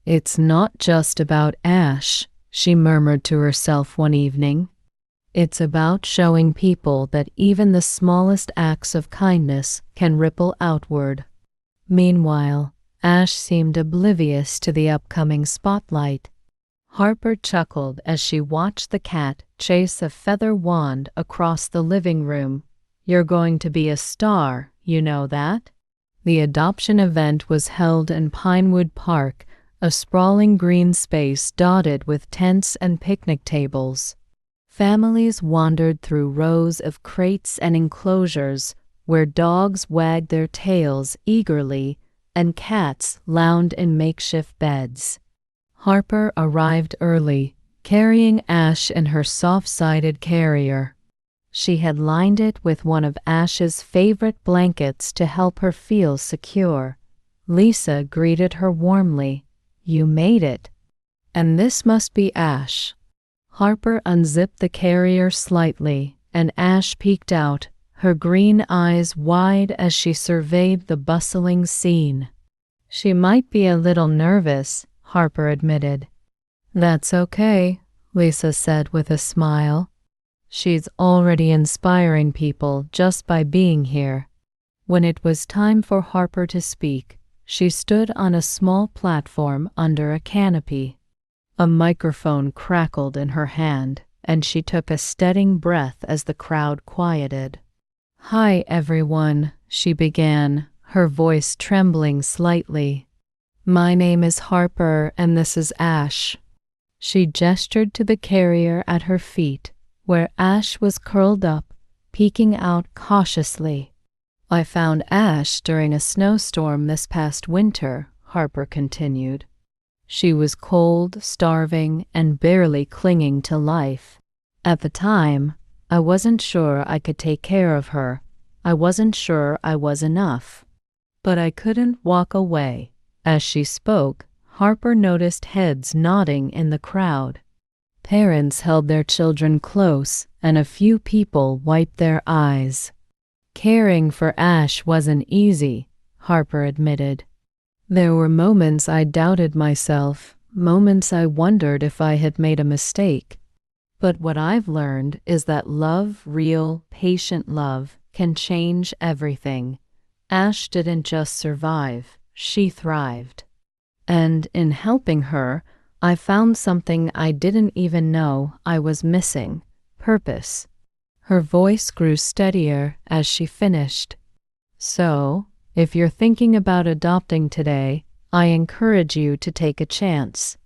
"It's not just about Ash," she murmured to herself one evening. "It's about showing people that even the smallest acts of kindness can ripple outward." Meanwhile, Ash seemed oblivious to the upcoming spotlight. Harper chuckled as she watched the cat chase a feather wand across the living room. "You're going to be a star, you know that?" The adoption event was held in Pinewood Park, a sprawling green space dotted with tents and picnic tables. Families wandered through rows of crates and enclosures where dogs wagged their tails eagerly and cats lounged in makeshift beds. Harper arrived early, carrying Ash in her soft-sided carrier. She had lined it with one of Ash's favorite blankets to help her feel secure. Lisa greeted her warmly. "You made it. And this must be Ash." Harper unzipped the carrier slightly, and Ash peeked out, her green eyes wide as she surveyed the bustling scene. "She might be a little nervous," Harper admitted. "That's okay," Lisa said with a smile. "She's already inspiring people just by being here." When it was time for Harper to speak, she stood on a small platform under a canopy. A microphone crackled in her hand, and she took a steadying breath as the crowd quieted. "Hi, everyone," she began, her voice trembling slightly. "My name is Harper, and this is Ash." She gestured to the carrier at her feet, where Ash was curled up, peeking out cautiously. "I found Ash during a snowstorm this past winter," Harper continued. "She was cold, starving, and barely clinging to life. At the time, I wasn't sure I could take care of her. I wasn't sure I was enough. But I couldn't walk away." As she spoke, Harper noticed heads nodding in the crowd. Parents held their children close, and a few people wiped their eyes. "Caring for Ash wasn't easy," Harper admitted. "There were moments I doubted myself, moments I wondered if I had made a mistake. But what I've learned is that love, real, patient love, can change everything. Ash didn't just survive, she thrived. And in helping her, I found something I didn't even know I was missing: purpose." Her voice grew steadier as she finished. "So, if you're thinking about adopting today, I encourage you to take a chance.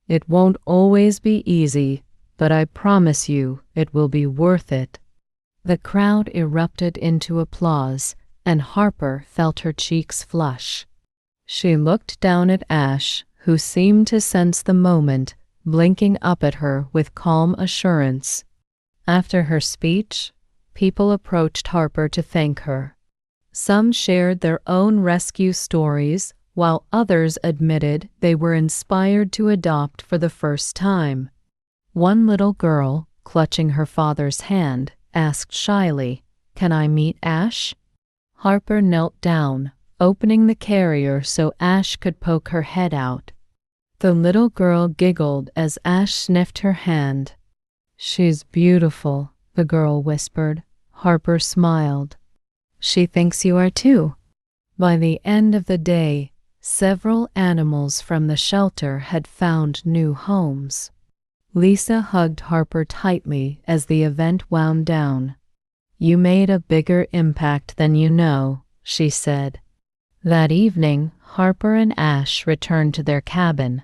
It won't always be easy, but I promise you it will be worth it." The crowd erupted into applause, and Harper felt her cheeks flush. She looked down at Ash, who seemed to sense the moment, blinking up at her with calm assurance. After her speech, people approached Harper to thank her. Some shared their own rescue stories, while others admitted they were inspired to adopt for the first time. One little girl, clutching her father's hand, asked shyly, "Can I meet Ash?" Harper knelt down, opening the carrier so Ash could poke her head out. The little girl giggled as Ash sniffed her hand. "She's beautiful," the girl whispered. Harper smiled. "She thinks you are too." By the end of the day, several animals from the shelter had found new homes. Lisa hugged Harper tightly as the event wound down. "You made a bigger impact than you know," she said. That evening, Harper and Ash returned to their cabin.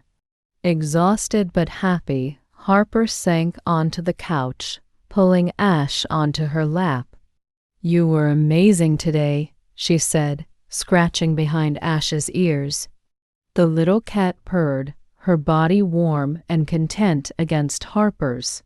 Exhausted but happy, Harper sank onto the couch, pulling Ash onto her lap. "You were amazing today," she said, scratching behind Ash's ears. The little cat purred, her body warm and content against Harper's.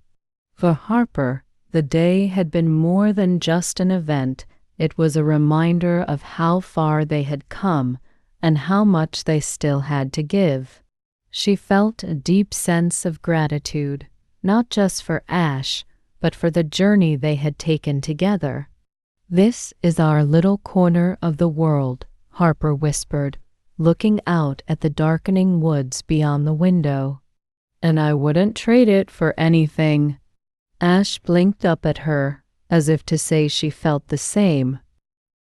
For Harper, the day had been more than just an event. It was a reminder of how far they had come and how much they still had to give. She felt a deep sense of gratitude, not just for Ash, but for the journey they had taken together. "This is our little corner of the world," Harper whispered, looking out at the darkening woods beyond the window. "And I wouldn't trade it for anything." Ash blinked up at her, as if to say she felt the same,